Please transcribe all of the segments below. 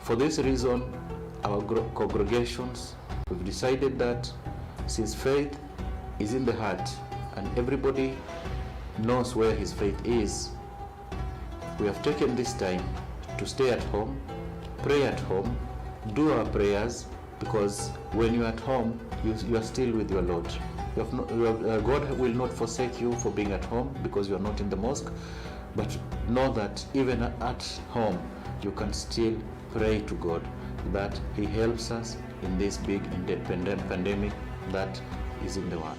For this reason, our congregations, we've decided that since faith is in the heart and everybody knows where his faith is, we have taken this time to stay at home, pray at home, do our prayers, because when you're at home, you are still with your Lord. God will not forsake you for being at home because you are not in the mosque, but know that even at home, you can still pray to God that he helps us in this big independent pandemic that is in the world.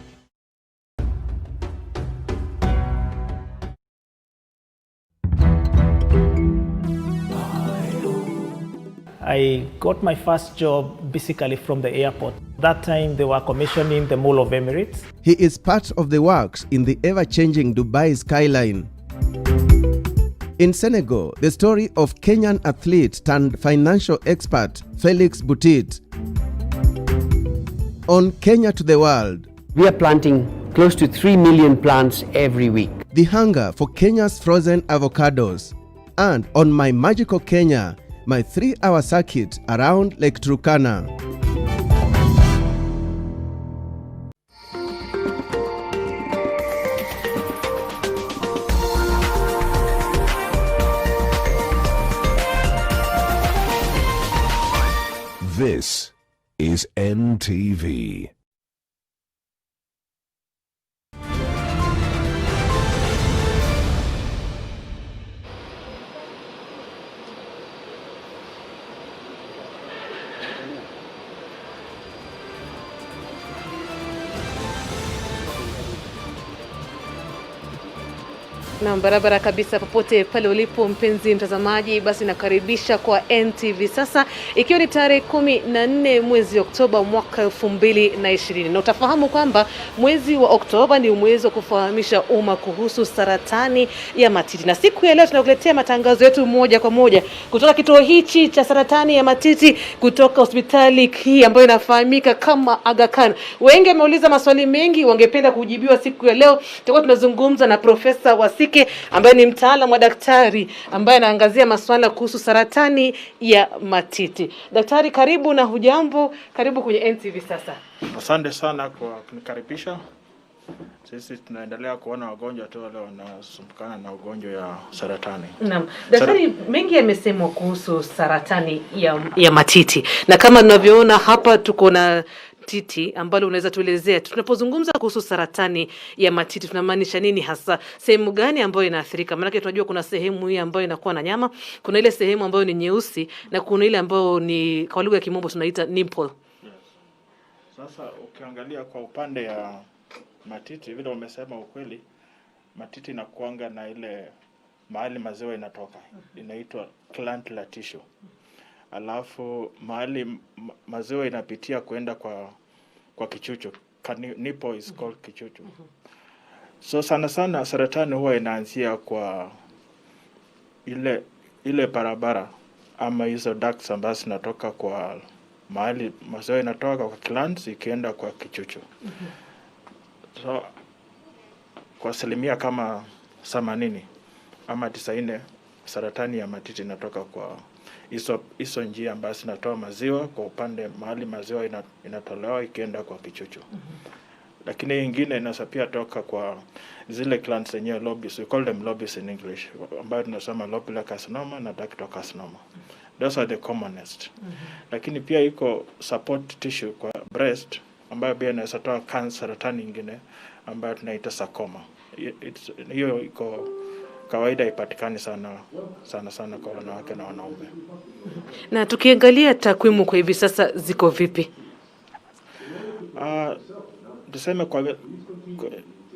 I got my first job basically from the airport. That time they were commissioning the Mall of Emirates. He is part of the works in the ever-changing Dubai skyline. In Senegal, the story of Kenyan athlete turned financial expert Felix Boutit. On Kenya to the World, we are planting close to 3 million plants every week. The hunger for Kenya's frozen avocados. And on My Magical Kenya, my 3-hour circuit around Lake Turkana. This is NTV. Na barabara kabisa popote pale ulipo mpenzi mtazamaji, basi nakaribisha kwa NTV sasa, ikiwa ni tarehe 14 mwezi Oktoba mwaka 2020. Na utafahamu kwamba mwezi wa Oktoba ni mwezi wa kufahamisha umma kuhusu saratani ya matiti. Na siku ya leo tunakuletea matangazo yetu moja kwa moja kutoka kituo hichi cha saratani ya matiti kutoka hospitali hii ambayo inafahamika kama Aga Khan. Wengi wameuliza maswali mengi wangependa kujibiwa siku ya leo. Tutakuwa tunazungumza na Profesa Wasike ambaye ni mtaalamu wa daktari ambaye anaangazia masuala kuhusu saratani ya matiti. Daktari, karibu na hujambo, karibu kwenye NTV sasa. Asante sana kwa kunikaribisha. Sisi tunaendelea kuona wagonjwa tu wale wanasumbukana na ugonjwa ya saratani. Naam. Daktari, mengi yamesemwa kuhusu saratani ya matiti. Na kama tunavyoona hapa tuko na titi ambalo unaweza tuelezea. Tunapozungumza kuhusu saratani ya matiti tunamaanisha nini hasa? Sehemu gani ambayo inaathirika? Maana tunajua kuna sehemu hii ambayo inakuwa na nyama, kuna ile sehemu ambayo ni nyeusi na kuna ile ambayo ni kwa lugha ya kimombo tunaita nipple. Yes. Sasa ukiangalia kwa upande ya matiti, vile umesema ukweli, matiti inakuanga na ile mahali maziwa inatoka. Inaitwa glandular tissue. Alafu mahali maziwa inapitia kuenda kwa kichuchu. Nipple is called kichuchu. So sana sana saratani huwa inaanzia kwa ile barabara ama hizo ducts ambazo zinatoka kwa mahali maziwa inatoka kwa glands ikienda kwa kichuchu. So kwa asilimia kama 80 ama 90 saratani ya matiti inatoka kwa hizo njia ambazo zinatoa maziwa kwa upande mahali maziwa inatolewa ikienda kwa kichuchu. Lakini nyingine inaweza pia toka kwa zile glands zenyewe, lobes, we call them lobes in English, ambayo tunasema lobular carcinoma na ductal carcinoma. Those are the commonest. Lakini pia iko support tissue kwa breast ambayo pia inaweza toa cancer saratani nyingine ambayo tunaita sarcoma. Hiyo iko kawaida ipatikani sana kwa wanawake na wanaume. Na tukiangalia takwimu kwa hivi sasa ziko vipi? Tuseme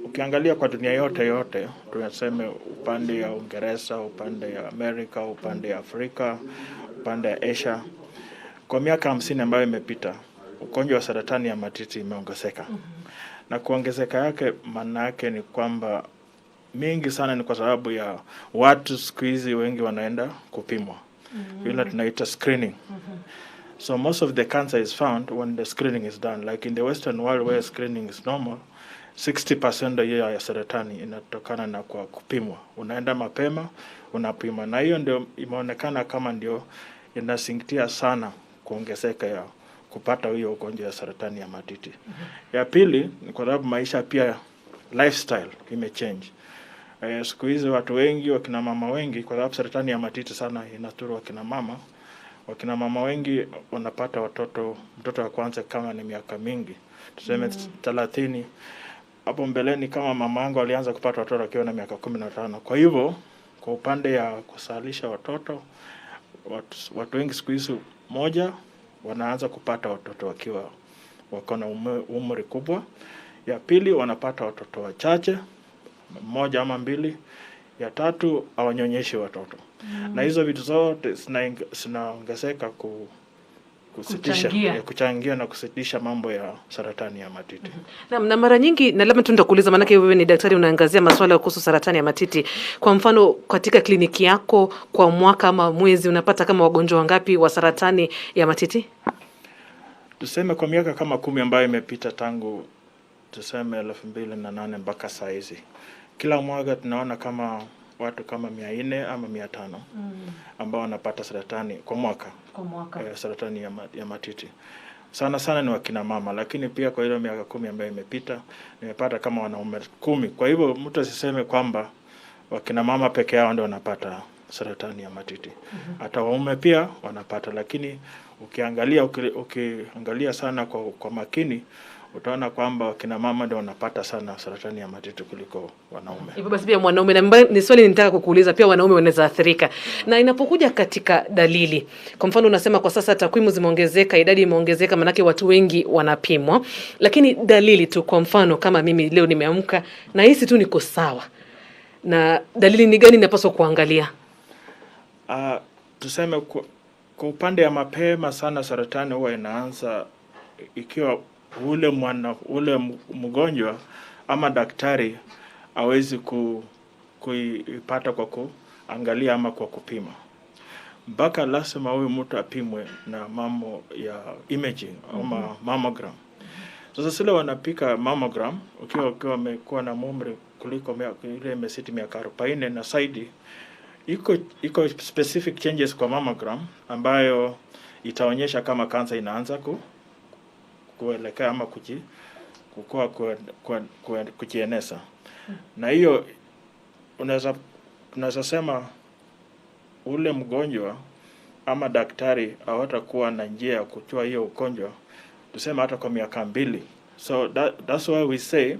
ukiangalia kwa dunia yote tunasema upande ya Uingereza, upande ya Amerika, upande ya Afrika, upande ya Asia, kwa miaka 50 ambayo imepita ugonjwa wa saratani ya matiti imeongezeka. Na kuongezeka yake maana yake ni kwamba mingi sana ni kwa sababu ya watu siku hizi wengi wanaenda kupimwa. Ile tunaita screening. So most of the cancer is found when the screening is done. Like in the Western world where screening is normal, 60% ya saratani inatokana na kwa kupimwa. Unaenda mapema, unapima. Na hiyo ndio imeonekana kama ndio inasingitia sana kuongezeka ya kupata hiyo ugonjwa ya saratani ya matiti. Ya pili ni kwa sababu maisha pia lifestyle imechange. Siku hizi watu wengi, wakina mama wengi, kwa sababu saratani ya matiti sana inadhuru wakina mama. Wakina mama wengi wanapata mtoto wa kwanza kama ni miaka mingi, tuseme 30. Hapo mbeleni kama mama yangu alianza kupata watoto akiwa na miaka 15. Kwa hivyo kwa upande ya kusalisha watoto, watu wengi siku hizi wanaanza kupata watoto wakiwa wako na umri kubwa. Ya pili wanapata watoto wachache, 1 ama 2. Ya tatu hawanyonyeshi watoto. Na hizo vitu zote zinaongezeka kuchangia na kusitisha mambo ya saratani ya matiti. Na mara nyingi, na labda tu nitakuuliza, maana wewe ni daktari unaangazia masuala kuhusu saratani ya matiti. Kwa mfano katika kliniki yako kwa mwaka ama mwezi unapata kama wagonjwa wangapi wa saratani ya matiti? Tuseme kwa miaka kama 10 ambayo imepita tangu tuseme 2008 mpaka saa hizi, kila mwaka tunaona kama watu kama 400 ama 500 ambao wanapata saratani kwa mwaka. Saratani ya matiti. Sana ni wakina mama, lakini pia kwa ile miaka 10 ambayo imepita nimepata kama wanaume 10. Kwa hivyo mtu asiseme kwamba wakina mama peke yao ndio wanapata saratani ya matiti. Hata waume pia wanapata, lakini ukiangalia sana kwa makini utaona kwamba wakina mama ndio wanapata sana saratani ya matiti kuliko wanaume. Hivyo basi pia mwanaume, na ni swali nitaka kukuuliza, pia wanaume wanaweza athirika. Na inapokuja katika dalili, kwa mfano unasema kwa sasa takwimu zimeongezeka, idadi imeongezeka, manake watu wengi wanapimwa, lakini dalili tu, kwa mfano kama mimi leo nimeamka na hisi tu niko sawa, na dalili ni gani ninapaswa kuangalia? Tuseme kwa upande ya mapema sana, saratani huwa inaanza ikiwa ule mgonjwa ama daktari hawezi kuipata kwa kuangalia ama kwa kupima. Mpaka lazima huyu mtu apimwe na mambo ya imaging ama mammogram. Sasa sile wanapika mammogram ukiwa amekuwa na umri kuliko ile imesiti miaka 40 na zaidi, iko specific changes kwa mammogram ambayo itaonyesha kama kansa inaanza kuelekea ama kujieneza. Na hiyo unaweza sema ule mgonjwa ama daktari hawatakuwa na njia ya kujua hiyo ugonjwa, tuseme hata kwa miaka 2. So that's why we say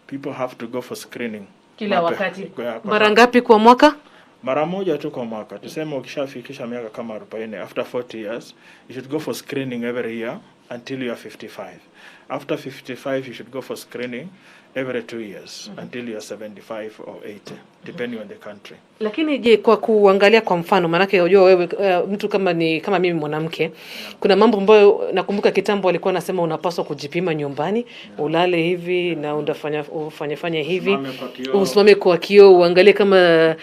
people have to go for screening kila wakati. Mara ngapi kwa mwaka? Mara moja tu kwa mwaka. Tuseme ukishafikisha miaka kama 40, after 40 years you should go for screening every year until you are 55. After 55 you should go for screening every 2 years until you are 75 or 80, depending on the country. Lakini je, kwa kuangalia kwa mfano, maanake unajua wewe mtu kama mimi mwanamke, kuna mambo ambayo nakumbuka kitambo alikuwa anasema unapaswa kujipima nyumbani, ulale hivi na ufanye hivi, usimame kwa kioo uangalie kama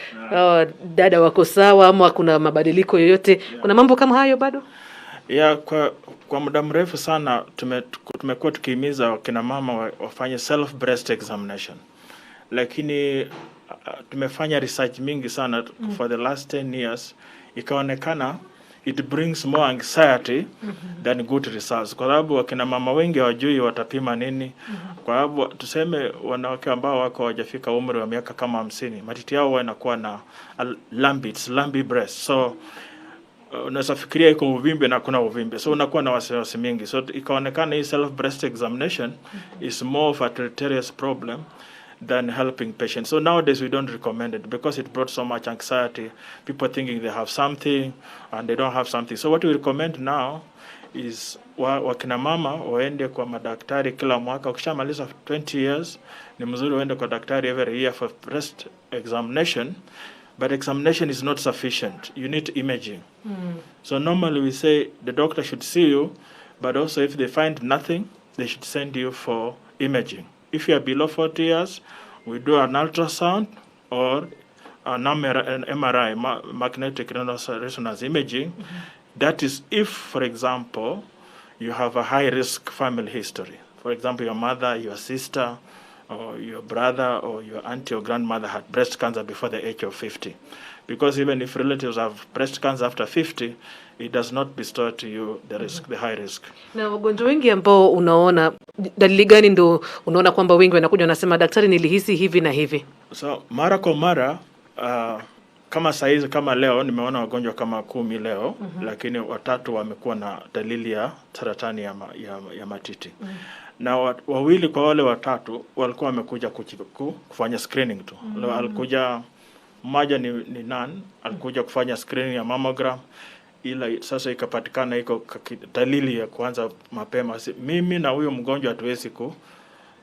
dada wako sawa ama kuna mabadiliko yoyote. Kuna mambo kama hayo bado? Kwa muda mrefu sana tumekuwa tukihimiza wakina mama wafanye self breast examination, lakini tumefanya research mingi sana for the last 10 years, ikaonekana it brings more anxiety than good results, kwa sababu wakina mama wengi hawajui watapima nini. Kwa sababu tuseme wanawake ambao wako hawajafika umri wa miaka kama 50, matiti yao yanakuwa na lumpy breast, so unaweza fikiria iko uvimbe na kuna uvimbe, so unakuwa na wasiwasi mingi. So ikaonekana hii self breast examination is more of a deleterious problem than helping patients. So nowadays we don't recommend it because it brought so much anxiety, people thinking they have something and they don't have something. So what we recommend now is wakina mama waende kwa madaktari kila mwaka. Ukishamaliza 20 years ni mzuri waende kwa daktari every year for breast examination. But examination is not sufficient. You need imaging. So normally we say the doctor should see you, but also if they find nothing, they should send you for imaging. If you are below 40 years, we do an ultrasound or an MRI, magnetic resonance imaging. That is if, for example, you have a high-risk family history. For example, your mother, your sister, or your brother or your auntie or grandmother had breast cancer before the age of 50. because even if relatives have breast cancer after 50, it does not bestow to you the risk, the high risk. Na wagonjwa wengi ambao unaona, dalili gani ndo unaona kwamba wengi wanakuja wanasema daktari nilihisi hivi na hivi? So mara kwa mara kama saizi kama leo nimeona wagonjwa kama 10 leo, lakini 3 wamekuwa na dalili ya saratani ya matiti. Na wawili kwa wale 3 walikuwa wamekuja kufanya screening tu. Leo alikuja mmoja ni nani, alikuja kufanya screening ya mammogram, ila sasa ikapatikana iko dalili ya kuanza mapema. Mimi na huyo mgonjwa hatuwezi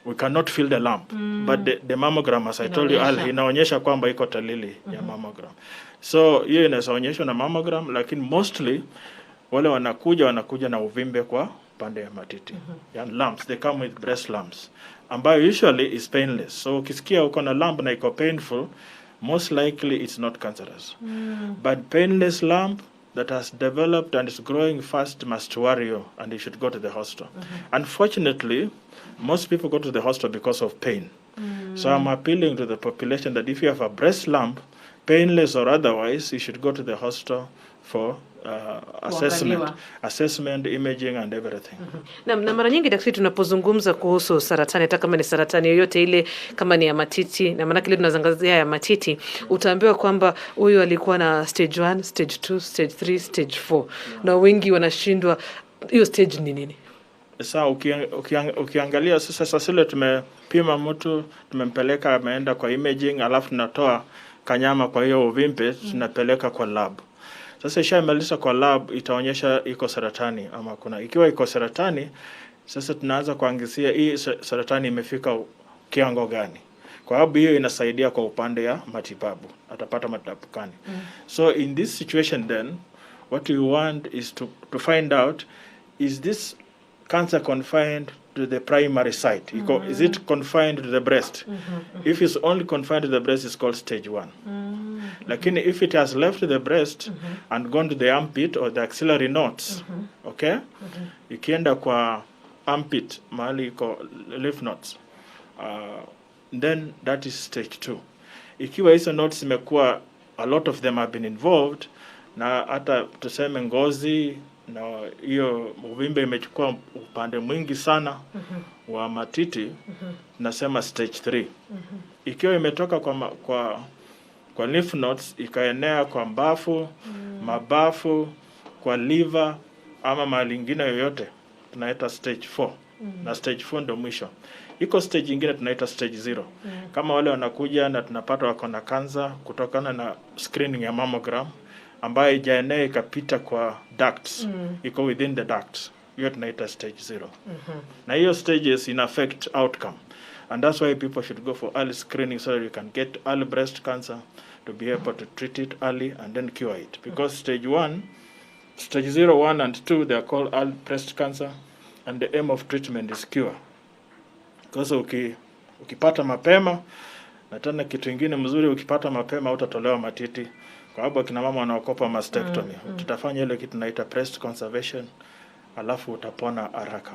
we cannot feel the lump, but the mammogram, as I told you earlier, inaonyesha kwamba iko dalili ya mammogram. So hiyo inaonyeshwa na mammogram, lakini mostly wale wanakuja na uvimbe kwa pande ya matiti. Yani lumps, they come with breast lumps, ambayo usually is painless. So ukisikia uko na lump na iko painful, most likely it's not cancerous. But painless lump that has developed and is growing fast must worry you, and you should go to the hospital. Unfortunately, most people go to the hospital because of pain. So I'm appealing to the population that if you have a breast lump, painless or otherwise, you should go to the hospital for assessment, imaging and everything. Na mara nyingi daktari, tunapozungumza kuhusu saratani, hata kama ni saratani yoyote ile, kama ni ya matiti, na maana kile tunazangazia ya matiti, utaambiwa kwamba huyu alikuwa na stage 1, stage 2, stage 3, stage 4. Na wengi wanashindwa hiyo stage ni nini. Sasa ukiangalia sasa ile tumepima mtu, tumempeleka ameenda kwa imaging, alafu tunatoa kanyama kwa hiyo uvimbe, tunapeleka kwa lab. Sasa ishamaliza kwa lab, itaonyesha iko saratani ama kuna. Ikiwa iko saratani, sasa tunaanza kuangazia hii saratani imefika kiwango gani. Kwa sababu hiyo inasaidia kwa upande ya matibabu, atapata matibabu gani. So in this situation then, what we want is to find out, is this cancer confined to the primary site? Is it confined to the breast? If it's only confined to the breast, it's called stage 1. Lakini if it has left the breast and gone to the armpit or the axillary nodes, okay? Ikienda kwa armpit, mahali iko lymph nodes, then that is stage 2. Ikiwa hizo nodes imekuwa, a lot of them have been involved, na hata tuseme ngozi na hiyo uvimbe imechukua upande mwingi sana wa matiti, nasema stage 3. Ikiwa imetoka kwa lymph nodes ikaenea kwa mbafu, mabafu, kwa liver ama mahali ingine yoyote, tunaita stage 4. Na stage 4 ndio mwisho. Iko stage ingine tunaita stage 0. Kama wale wanakuja na tunapata wako na cancer kutokana na screening ya mammogram, ambayo ijaenea ikapita kwa ducts, iko within the ducts, hiyo tunaita stage 0. Na hiyo stages in affect outcome, and that's why people should go for early screening so that you can get early breast cancer, to be able to treat it early and then cure it. Because stage 1, stage 0, 1 and 2, they are called early breast cancer, and the aim of treatment is cure. Because ukipata mapema, na tena kitu kingine mzuri, ukipata mapema utatolewa matiti. Kwa sababu kina mama wanaokopa mastectomy, tutafanya ile kitu tunaita breast conservation, alafu utapona haraka.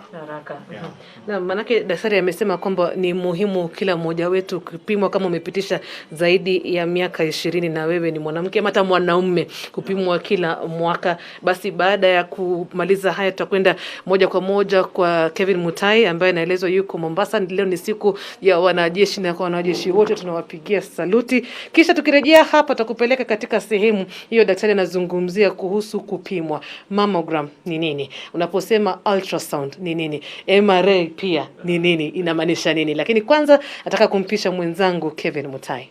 Yeah. Na manake daktari amesema kwamba ni muhimu kila mmoja wetu kupimwa kama umepitisha zaidi ya miaka 20 na wewe ni mwanamke ama hata mwanaume, kupimwa kila mwaka. Basi baada ya kumaliza haya tutakwenda moja kwa moja kwa Kevin Mutai ambaye anaelezwa yuko Mombasa. Leo ni siku ya wanajeshi, na kwa wanajeshi wote tunawapigia saluti. Kisha tukirejea hapa tutakupeleka katika sehemu hiyo daktari anazungumzia kuhusu kupimwa. Mammogram ni nini? Unaposema ultrasound ni nini? MRI pia ni nini? Inamaanisha nini? Lakini kwanza nataka kumpisha mwenzangu Kevin Mutai.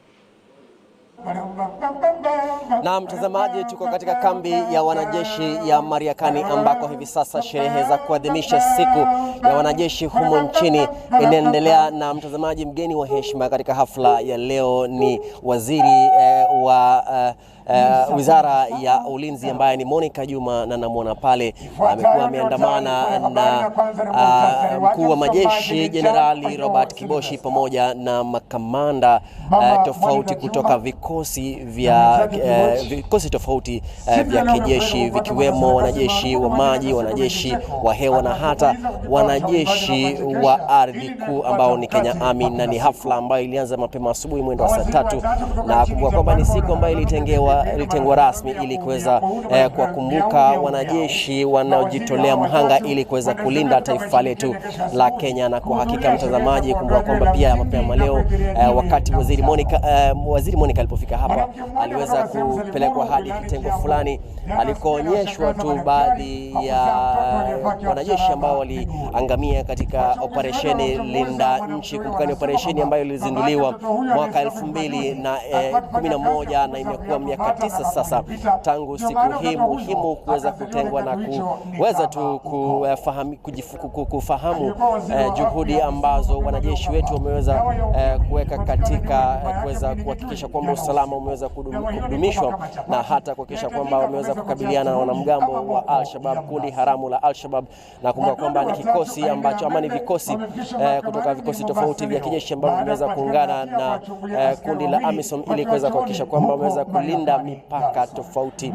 Na mtazamaji, tuko katika kambi ya wanajeshi ya Mariakani ambako hivi sasa sherehe za kuadhimisha siku ya wanajeshi humo nchini inaendelea. Na mtazamaji, mgeni wa heshima katika hafla ya leo ni waziri wa Wizara ya Ulinzi ambaye ni Monica Juma, na namuona pale amekuwa ameandamana na mkuu wa majeshi Jenerali Robert Kiboshi pamoja na makamanda tofauti kutoka vikosi tofauti vya kijeshi, vikiwemo wanajeshi wa maji, wanajeshi wa hewa na hata wanajeshi wa ardhi kuu ambao ni Kenya Army. Na ni hafla ambayo ilianza mapema asubuhi mwendo wa saa 3, na kumbuka kwamba ni siku ambayo ilitengewa ilitengwa rasmi ili kuweza kuwakumbuka wanajeshi wanaojitolea mhanga ili kuweza kulinda taifa letu la Kenya. Na kwa hakika mtazamaji, kumbuka kwamba pia mapema leo wakati Waziri Monica alipofika hapa, aliweza kupelekwa hadi kitengo fulani alikoonyeshwa tu baadhi ya wanajeshi ambao waliangamia katika operesheni Linda Nchi. Kumbuka ni operesheni ambayo ilizinduliwa mwaka 2011 na imekuwa miaka 9 sasa tangu siku hii muhimu kuweza kutengwa na kuweza tu kufahamu juhudi ambazo wanajeshi wetu wameweza kuweka katika kuweza kuhakikisha kwamba usalama umeweza kudumishwa na hata kuhakikisha kwamba wameweza kukabiliana na wanamgambo wa Al-Shabaab, kundi haramu la Al-Shabaab. Na kumbuka kwamba ni kikosi ambacho ni vikosi kutoka vikosi tofauti vya kijeshi ambavyo vimeweza kuungana na kundi la AMISOM ili kuweza kuhakikisha kwamba wameweza kulinda mipaka tofauti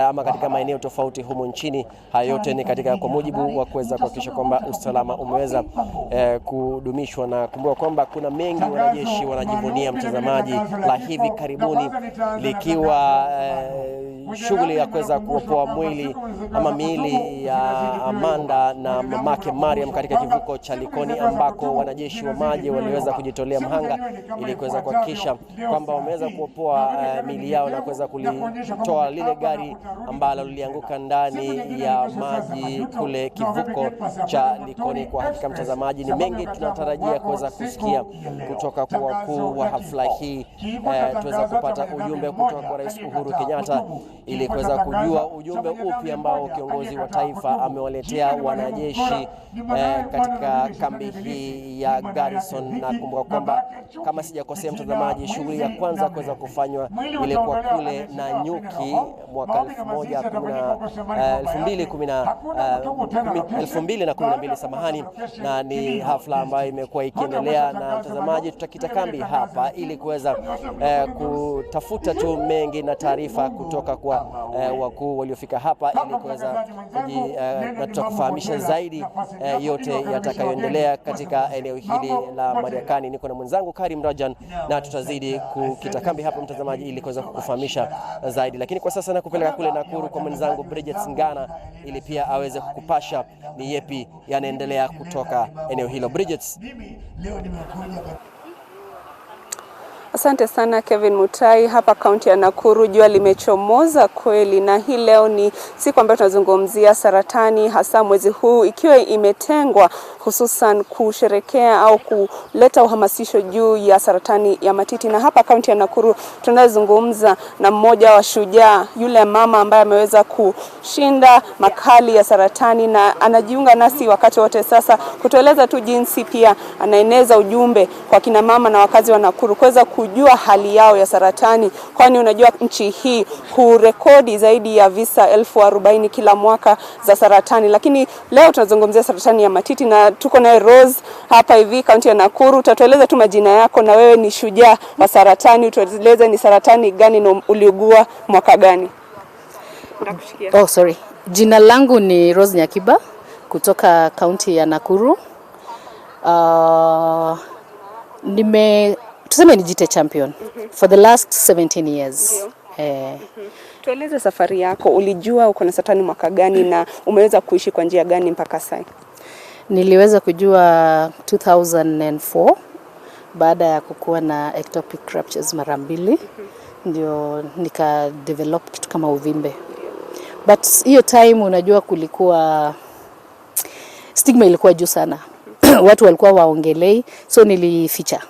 ama katika maeneo tofauti humu nchini. Hayo yote ni katika kwa mujibu wa kuweza kuhakikisha kwamba usalama umeweza kudumishwa. Na kumbuka kwamba kuna mengi wanajeshi wanajivunia mtazamaji, la hivi karibuni likiwa shughuli ya kuweza kuopoa mwili ama miili ya Amanda na mamake Mariam katika kivuko cha Likoni, ambako wanajeshi wa maji waliweza kujitolea mhanga ili kuweza kuhakikisha kwamba wameweza kuopoa miili yao na kuweza kulitoa lile gari ambalo lilianguka ndani ya maji kule kivuko cha Likoni. Kwa hakika mtazamaji, ni mengi tunatarajia kuweza kusikia kutoka kwa wakuu wa hafla hii. Tuweza kupata ujumbe kutoka kwa Rais Uhuru Kenyatta ili kuweza kujua ujumbe upi ambao kiongozi wa taifa amewaletea wanajeshi katika kambi hii ya Garrison. Na kumbuka kwamba kama sijakosea mtazamaji, shughuli ya kwanza kuweza kufanywa ile kwa kule na nyuki mwaka 2012 samahani, na ni hafla ambayo imekuwa ikiendelea. Na mtazamaji, tutakita kambi hapa ili kuweza kutafuta tu mengi na taarifa kutoka kwa wakuu waliofika hapa ili kuweza na tutakufahamisha zaidi yote yatakayoendelea katika eneo hili la Mariakani. Niko na mwenzangu Karim Rajan na tutazidi kukita kambi hapa mtazamaji ili kuweza kukufahamisha zaidi. Lakini kwa sasa nakupeleka kule Nakuru kwa mwenzangu Bridget Ngana ili pia aweze kukupasha ni yepi yanaendelea kutoka eneo hilo. Bridget. Asante sana Kevin Mutai. Hapa kaunti ya Nakuru jua limechomoza kweli, na hii leo ni siku ambayo tunazungumzia saratani, hasa mwezi huu ikiwa imetengwa hususan kusherekea au kuleta uhamasisho juu ya saratani ya matiti. Na hapa kaunti ya Nakuru tunazungumza na mmoja wa shujaa, yule mama ambaye ameweza kushinda makali ya saratani, na anajiunga nasi wakati wote sasa kutueleza tu jinsi pia anaeneza ujumbe kwa kina mama na wakazi wa Nakuru kuweza kujua hali yao ya saratani, kwani unajua nchi hii hurekodi zaidi ya visa 40,000 kila mwaka za saratani. Lakini leo tunazungumzia saratani ya matiti na tuko naye Rose hapa hivi kaunti ya Nakuru. Utatueleza tu majina yako, na wewe ni shujaa wa saratani. Utueleze ni saratani gani na uliugua mwaka gani? Sorry. Jina langu ni Rose Nyakiba kutoka kaunti ya Nakuru. Tuseme ni jite champion for the last 17 years. Tueleze safari yako, ulijua uko na saratani mwaka gani na umeweza kuishi kwa njia gani mpaka sasa? Niliweza kujua 2004 baada ya kukuwa na ectopic ruptures mara 2. Ndio nika develop kitu kama uvimbe. But hiyo time unajua kulikuwa stigma ilikuwa juu sana. Watu walikuwa waongelei, so nilificha.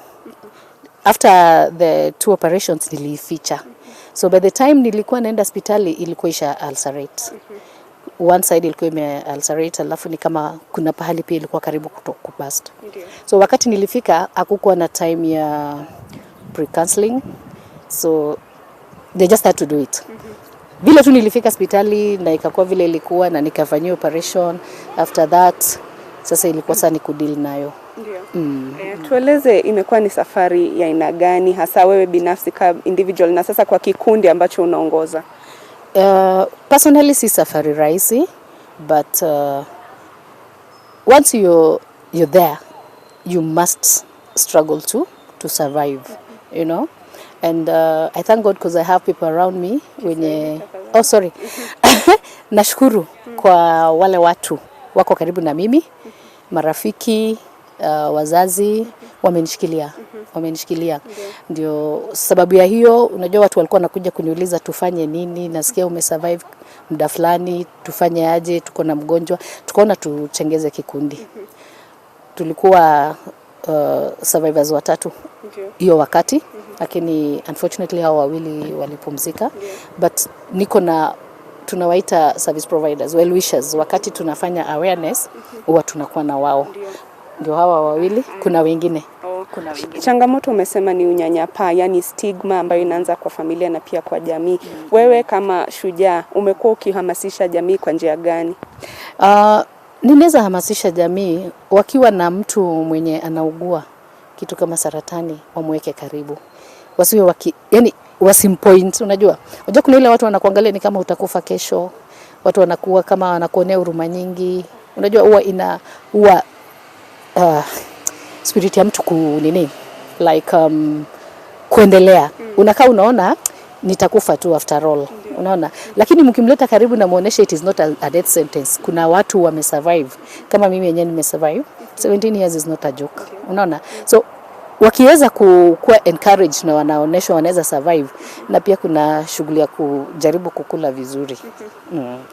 After the 2 operations nilificha. So by the time nilikuwa naenda hospitali ilikuwa isha ulcerate. One side ilikuwa ime ulcerate, alafu ni kama kuna pahali pia ilikuwa karibu kubust. So wakati nilifika hakukuwa na time ya pre-counseling. So they just had to do it. Vile tu nilifika hospitali na ikakuwa vile ilikuwa na nikafanyia operation. After that sasa ilikuwa sasa ni kudeal nayo. Tueleze imekuwa ni safari ya aina gani hasa wewe binafsi kama individual na sasa kwa kikundi ambacho unaongoza? Personally si safari rahisi, but once you're there you must struggle to survive, you know. And I thank God because I have people around me wenye nashukuru kwa wale watu wako karibu na mimi, marafiki, wazazi wamenishikilia. Ndio sababu ya hiyo, unajua watu walikuwa wanakuja kuniuliza tufanye nini, nasikia umesurvive muda fulani, tufanye aje, tuko na mgonjwa, tukaona tuchengeze kikundi. Tulikuwa survivors watatu hiyo wakati, lakini unfortunately hao wawili walipumzika. But niko na tunawaita service providers, well wishers. Wakati tunafanya awareness huwa tunakuwa na wao. Ndio hawa wawili, kuna wengine. Changamoto umesema ni unyanyapaa, yani stigma ambayo inaanza kwa familia na pia kwa jamii. Wewe kama shujaa umekuwa ukihamasisha jamii kwa njia gani? Ninaweza hamasisha jamii wakiwa na mtu mwenye anaugua kitu kama saratani, wamweke karibu. Wasiwe yani wasimpoint, unajua kuna ile watu wanakuangalia ni kama utakufa kesho. Watu wanakuwa kama wanakuonea huruma nyingi. Unajua huwa spirit ya mtu kuendelea. Unakaa unaona nitakufa tu after all. Unaona? Lakini mkimleta karibu na muoneshe it is not a death sentence. Kuna watu wamesurvive. Kama mimi yenyewe nimesurvive. 17 years is not a joke. Unaona? So wakiweza kuwa encourage na wanaonyeshwa wanaweza survive, na pia kuna shughuli ya kujaribu kukula vizuri.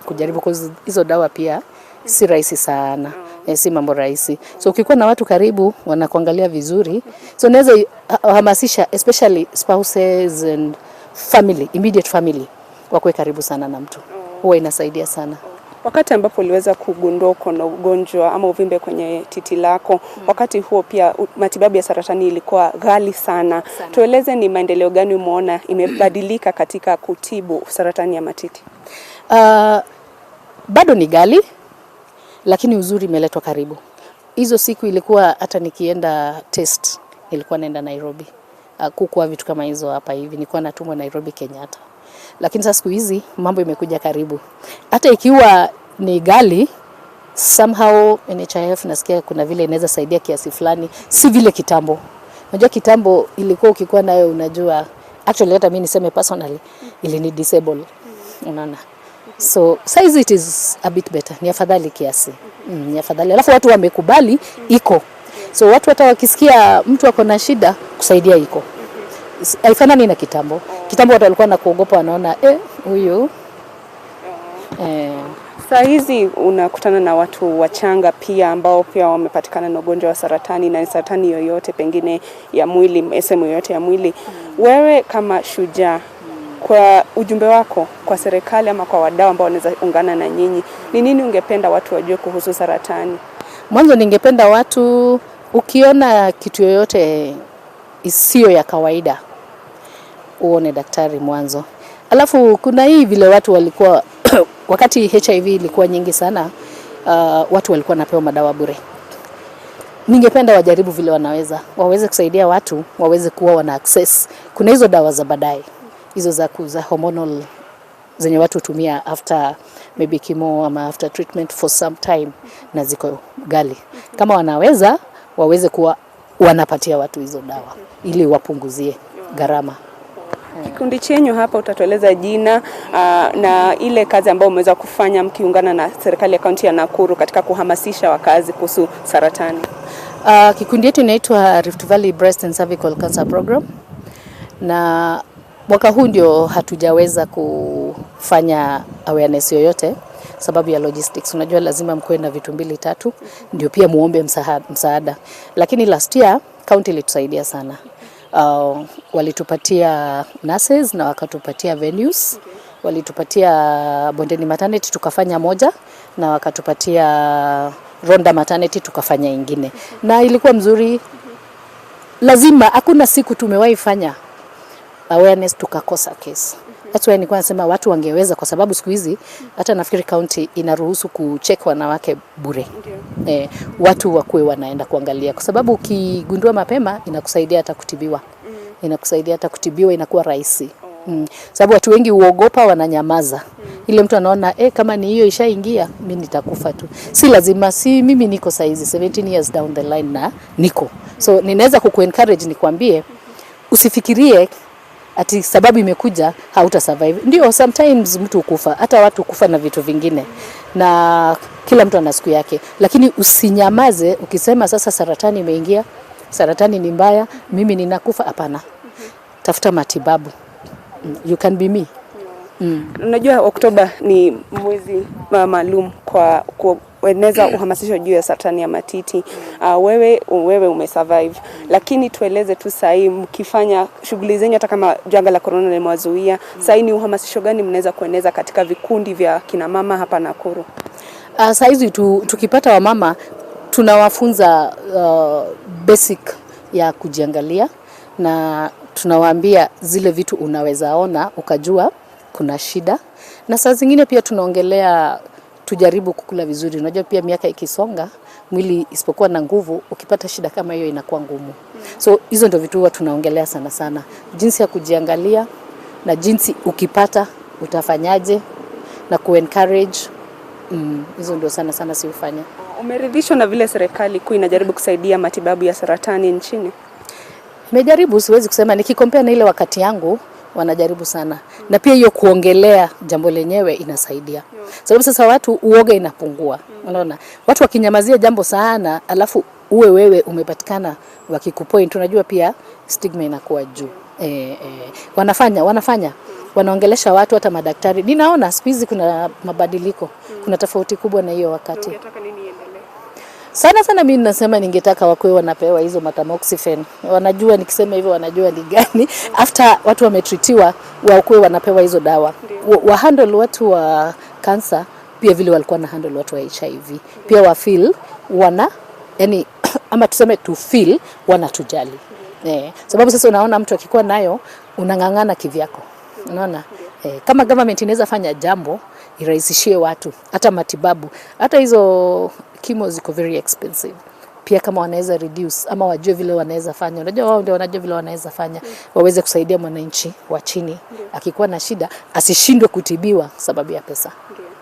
Kujaribu hizo dawa pia si rahisi sana. Si mambo rahisi. So ukikuwa na watu karibu wanakuangalia vizuri, so naweza hamasisha especially spouses and family, immediate family, wakuwe karibu sana na mtu. Huwa inasaidia sana. Wakati ambapo uliweza kugundua uko na ugonjwa ama uvimbe kwenye titi lako, wakati huo pia matibabu ya saratani ilikuwa ghali sana. Tueleze ni maendeleo gani umeona imebadilika katika kutibu saratani ya matiti? Bado ni ghali, lakini uzuri imeletwa karibu. Hizo siku ilikuwa hata nikienda test, nilikuwa naenda Nairobi. Kukua vitu kama hizo hapa hivi, nilikuwa natumwa Nairobi Kenyatta. Lakini sasa siku hizi mambo imekuja karibu. Hata ikiwa ni ghali, somehow NHIF nasikia kuna vile inaweza saidia kiasi fulani, si vile kitambo. Unajua kitambo ilikuwa ukikuwa nayo unajua, actually hata mimi niseme personally, ili ni disable. Unaona? So size it is a bit better. Ni afadhali kiasi. Ni afadhali. Alafu watu wamekubali iko. So watu hata wakisikia mtu ako na shida kusaidia iko. Haifanani na kitambo. Kitambo watu walikuwa na kuogopa, wanaona huyu Saa hizi unakutana na watu wachanga pia ambao pia wamepatikana na ugonjwa wa saratani, na saratani yoyote pengine ya mwili, sehemu yoyote ya mwili. Wewe kama shujaa, kwa ujumbe wako kwa serikali ama kwa wadau ambao wanaweza ungana na nyinyi, ni nini ungependa watu wajue kuhusu saratani? Mwanzo ningependa watu, ukiona kitu yoyote isiyo ya kawaida, uone daktari mwanzo. Alafu kuna hii vile watu walikuwa wakati HIV ilikuwa nyingi sana, watu walikuwa napewa madawa bure. Ningependa wajaribu vile waweze kusaidia watu, waweze kuwa wana access. Kuna hizo dawa za baadaye, hizo za hormonal zenye watu hutumia after maybe chemo ama after treatment for some time, na ziko ghali. Kama waweze kuwa wanapatia watu hizo dawa ili wapunguzie gharama. Kikundi chenyu hapa utatueleza jina na ile kazi ambayo umeweza kufanya mkiungana na serikali ya kaunti ya Nakuru katika kuhamasisha wakazi kuhusu saratani. Kikundi yetu inaitwa Rift Valley Breast and Cervical Cancer Program, na mwaka huu ndio hatujaweza kufanya awareness yoyote sababu ya logistics. Unajua lazima mkoe na vitu 2-3 ndio pia muombe msaada. Lakini last year county ilitusaidia sana. Walitupatia nurses na wakatupatia venues. Walitupatia Bondeni maternity tukafanya moja, na wakatupatia Ronda maternity tukafanya ingine. Na ilikuwa mzuri. Lazima, hakuna siku tumewahi fanya awareness tukakosa case. That's why nilikuwa nasema watu wangeweza, kwa sababu siku hizi hata nafikiri county inaruhusu kucheck wanawake bure. Watu wakuwe wanaenda kuangalia, kwa sababu ukigundua mapema inakusaidia hata kutibiwa. Inakuwa rahisi. Sababu watu wengi uogopa, wananyamaza. Ile mtu anaona kama ni hiyo ishaingia mimi nitakufa tu. Si lazima, mimi niko saizi 17 years down the line na niko. So ninaweza kukuencourage nikwambie usifikirie ati sababu imekuja hauta survive. Ndio sometimes mtu ukufa, hata watu kufa na vitu vingine, na kila mtu ana siku yake, lakini usinyamaze ukisema sasa saratani imeingia, saratani ni mbaya, mimi ninakufa. Hapana, tafuta matibabu. You can be me. Unajua Oktoba ni mwezi maalum kwa kueneza uhamasisho juu ya saratani ya matiti. Wewe umesurvive, lakini tueleze tu sasa mkifanya shughuli zenyu hata kama janga la corona limewazuia, sasa ni uhamasisho gani mnaweza kueneza katika vikundi vya kina mama hapa Nakuru? Sasa hizi tukipata wamama tunawafunza basic ya kujiangalia, na tunawaambia zile vitu unaweza ona ukajua kuna shida, na saa zingine pia tunaongelea tujaribu kukula vizuri. Unajua pia miaka ikisonga, mwili isipokuwa na nguvu, ukipata shida kama hiyo inakuwa ngumu. So hizo ndio vitu huwa tunaongelea sana sana, jinsi ya kujiangalia na jinsi ukipata utafanyaje na ku-encourage. Hizo ndio sana sana si ufanya. Umeridhishwa na vile serikali kuu inajaribu kusaidia matibabu ya saratani nchini? Nimejaribu, siwezi kusema nikikompea na ile wakati yangu wanajaribu sana. Na pia hiyo kuongelea jambo lenyewe inasaidia. Sababu sasa watu uoga inapungua. Unaona? Watu wakinyamazia jambo sana, alafu wewe umepatikana wakikupoint, unajua pia stigma inakuwa juu. Wanafanya wanaongelesha watu, hata madaktari. Ninaona siku hizi kuna mabadiliko. Kuna tofauti kubwa na hiyo wakati. Ungetaka nini iendelee? Sana mimi nasema ningetaka wakwe wanapewa hizo matamoxifen. Wanajua nikisema hivyo wanajua ni gani. After watu wametritiwa, wakwe wanapewa hizo dawa. Wa handle watu wa cancer pia vile walikuwa na handle watu wa HIV. Pia wa feel yani ama tuseme to feel wanatujali. Sababu sasa unaona mtu akikuwa nayo unangangana kivyako. Unaona? Kama government inaweza fanya jambo irahisishie watu hata matibabu, hata hizo chemo ziko very expensive. Pia kama wanaweza reduce ama wajue vile wanaweza fanya, unajua wao ndio wanajua vile wanaweza fanya, waweze kusaidia mwananchi wa chini akikuwa na shida asishindwe kutibiwa sababu ya pesa.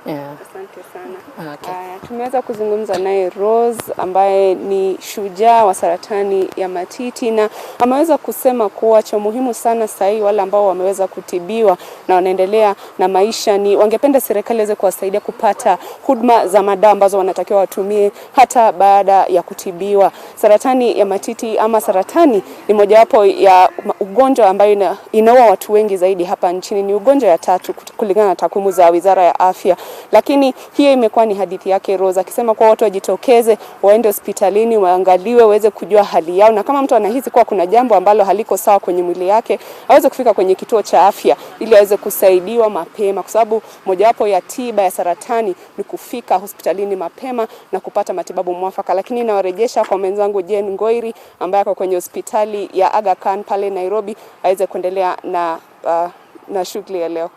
Asante sana. Okay. Tumeweza kuzungumza naye Rose ambaye ni shujaa wa saratani ya matiti, na ameweza kusema kuwa cha muhimu sana sasa wale ambao wameweza kutibiwa na wanaendelea na maisha ni wangependa serikali iweze kuwasaidia kupata huduma za madawa ambazo wanatakiwa watumie hata baada ya kutibiwa. Saratani ya matiti ama saratani ni mojawapo ya ugonjwa ambayo inaua watu wengi zaidi hapa nchini. Ni ugonjwa ya 3 kulingana na takwimu za Wizara ya Afya. Lakini hiyo imekuwa ni hadithi yake Rose, akisema kwa watu wajitokeze, waende hospitalini, waangaliwe, waweze kujua hali yao, na kama mtu anahisi kuwa kuna jambo ambalo haliko sawa kwenye mwili yake, aweze kufika kwenye kituo cha afya ili aweze kusaidiwa mapema, kwa sababu mojawapo ya tiba ya saratani ni kufika hospitalini mapema na kupata matibabu mwafaka. Lakini nawarejesha kwa mwenzangu Jane Ngoiri ambaye ako kwenye hospitali ya Aga Khan pale Nairobi, aweze kuendelea na shughuli ya leo.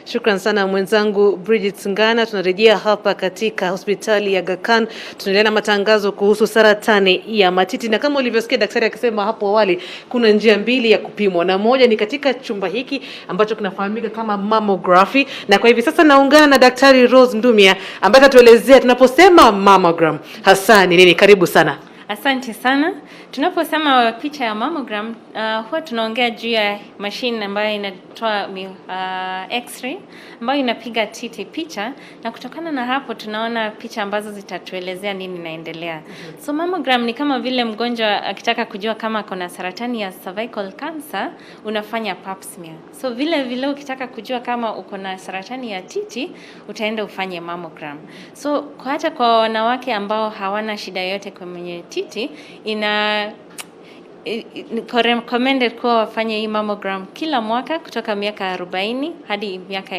Shukran sana mwenzangu Bridget Ngana. Tunarejea hapa katika hospitali ya Aga Khan. Tunaendelea na matangazo kuhusu saratani ya matiti, na kama ulivyosikia daktari akisema hapo awali, kuna njia mbili ya kupimwa, na moja ni katika chumba hiki ambacho kinafahamika kama mammography. Na kwa hivi sasa naungana na daktari Rose Ndumia ambaye atatuelezea tunaposema mammogram hasa ni nini. Karibu sana. Asante sana. Tunaposema picha ya mammogram, huwa tunaongea juu ya machine ambayo inatoa x-ray ambayo inapiga titi picha, na kutokana na hapo tunaona picha ambazo zitatuelezea nini inaendelea. So mammogram ni kama vile mgonjwa akitaka kujua kama kuna saratani ya cervical cancer, unafanya pap smear. So vile ukitaka kujua kama uko na saratani ya titi, utaenda ufanye mammogram. So hata kwa wanawake ambao hawana shida yote kwenye titi, recommended kuwa wafanye hii mammogram kila mwaka kutoka miaka 40 hadi miaka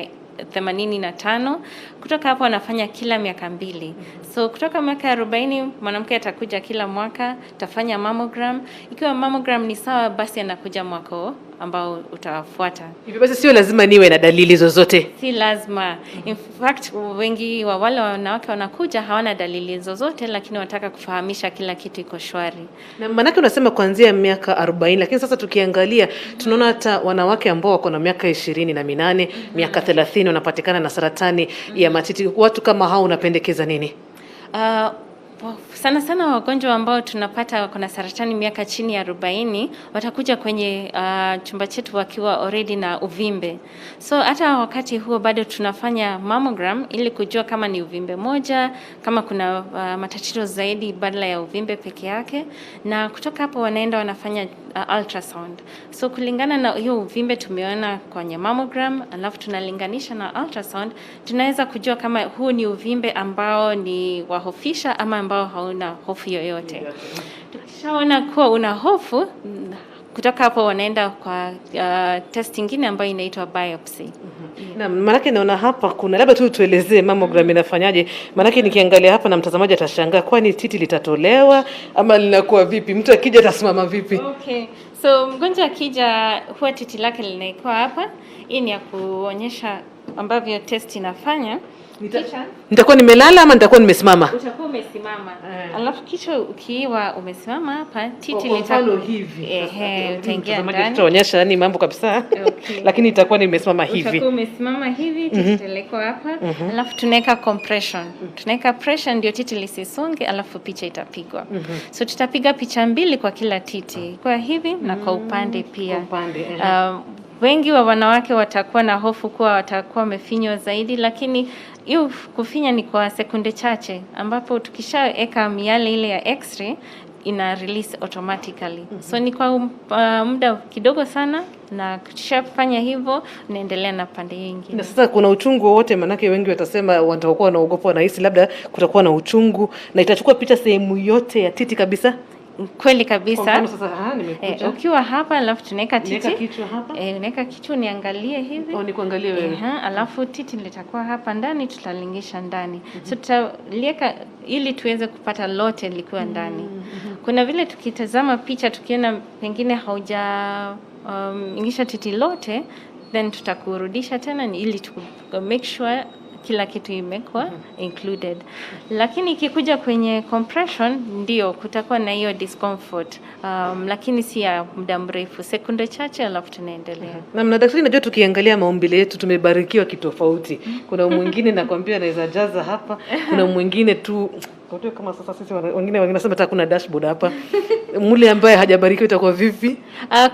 85. Kutoka hapo anafanya kila miaka 2. So kutoka miaka 40 mwanamke atakuja kila mwaka, tafanya mammogram. Ikiwa mammogram ni sawa, basi anakuja mwaka ambao utafuata. Hivyo basi sio lazima niwe na dalili zozote. Si lazima. In fact, wengi wa wale wanawake wanakuja hawana dalili zozote, lakini wanataka kufahamisha kila kitu iko shwari. Na manake unasema kuanzia miaka 40, lakini sasa tukiangalia tunaona hata wanawake ambao wako na miaka 28, miaka 30 wanapatikana na saratani ya matiti. Watu kama hao unapendekeza nini? Sana sana wagonjwa ambao tunapata kuna saratani miaka chini ya 40 watakuja kwenye chumba chetu wakiwa already na uvimbe. So hata wakati huo bado tunafanya mammogram ili kujua kama ni uvimbe moja, kama kuna matatizo zaidi badala ya uvimbe peke yake, na kutoka hapo wanaenda wanafanya ultrasound. So kulingana na hiyo uvimbe tumeona kwenye mammogram, alafu tunalinganisha na ultrasound, tunaweza kujua kama huu ni uvimbe ambao ni wahofisha ama ambao hauna hofu yoyote. Tukishaona kuwa una hofu, kutoka hapo wanaenda kwa test nyingine ambayo inaitwa biopsy. Na maana naona hapa kuna labda tu tuelezee mammogram inafanyaje. Maana nikiangalia hapa na mtazamaji atashangaa kwani titi litatolewa ama linakuwa vipi? Mtu akija atasimama vipi? Okay. So mgonjwa akija huwa titi lake linaikuwa hapa. Hii ni ya kuonyesha ambavyo test inafanya. Nitakuwa nimelala ama nitakuwa nimesimama? Utakuwa umesimama. Alafu kisha ukiwa umesimama hapa titi litakuwa hivi. Utaingia ndani. Tutaonyesha yani mambo kabisa. Okay. Lakini itakuwa nimesimama hivi. Utakuwa umesimama hivi, titi litakuwa hapa. Alafu tunaweka compression. Tunaweka pressure ndio titi lisisonge, alafu picha itapigwa. So tutapiga picha 2 kwa kila titi. Kwa hivi na kwa upande pia. Wengi wa wanawake watakuwa na hofu kuwa watakuwa wamefinywa zaidi, lakini hiyo kufinya ni kwa sekunde chache, ambapo tukishaweka miale ile ya x-ray ina release automatically. So ni kwa muda kidogo sana, na tukishafanya hivyo unaendelea na pande nyingine. Na sasa kuna uchungu wowote? Manake wengi watasema watakuwa wanaogopa, wanahisi labda kutakuwa na uchungu, na itachukua picha sehemu yote ya titi kabisa. Kweli kabisa. Sasa nimekuja. Ukiwa hapa alafu tunaweka titi. Unaweka kichwa hapa? Unaweka kichwa niangalie hivi. Nikuangalie wewe. Alafu titi litakuwa hapa ndani, tutalingisha ndani. So tutalieka ili tuweze kupata lote likiwa ndani. Kuna vile tukitazama picha tukiona pengine hauja ingisha titi lote, then tutakurudisha tena ili tu make sure kila kitu imekuwa included. Lakini ikikuja kwenye compression ndio kutakuwa na hiyo discomfort, lakini si ya muda mrefu, sekunde chache alafu tunaendelea. Na daktari, najua tukiangalia maumbile yetu tumebarikiwa kitofauti. Kuna mwingine nakwambia anaweza jaza hapa, kuna mwingine tu kama sasa sisi wengine wanasema hata kuna dashboard hapa. Mule ambaye hajabarikiwa itakuwa vipi?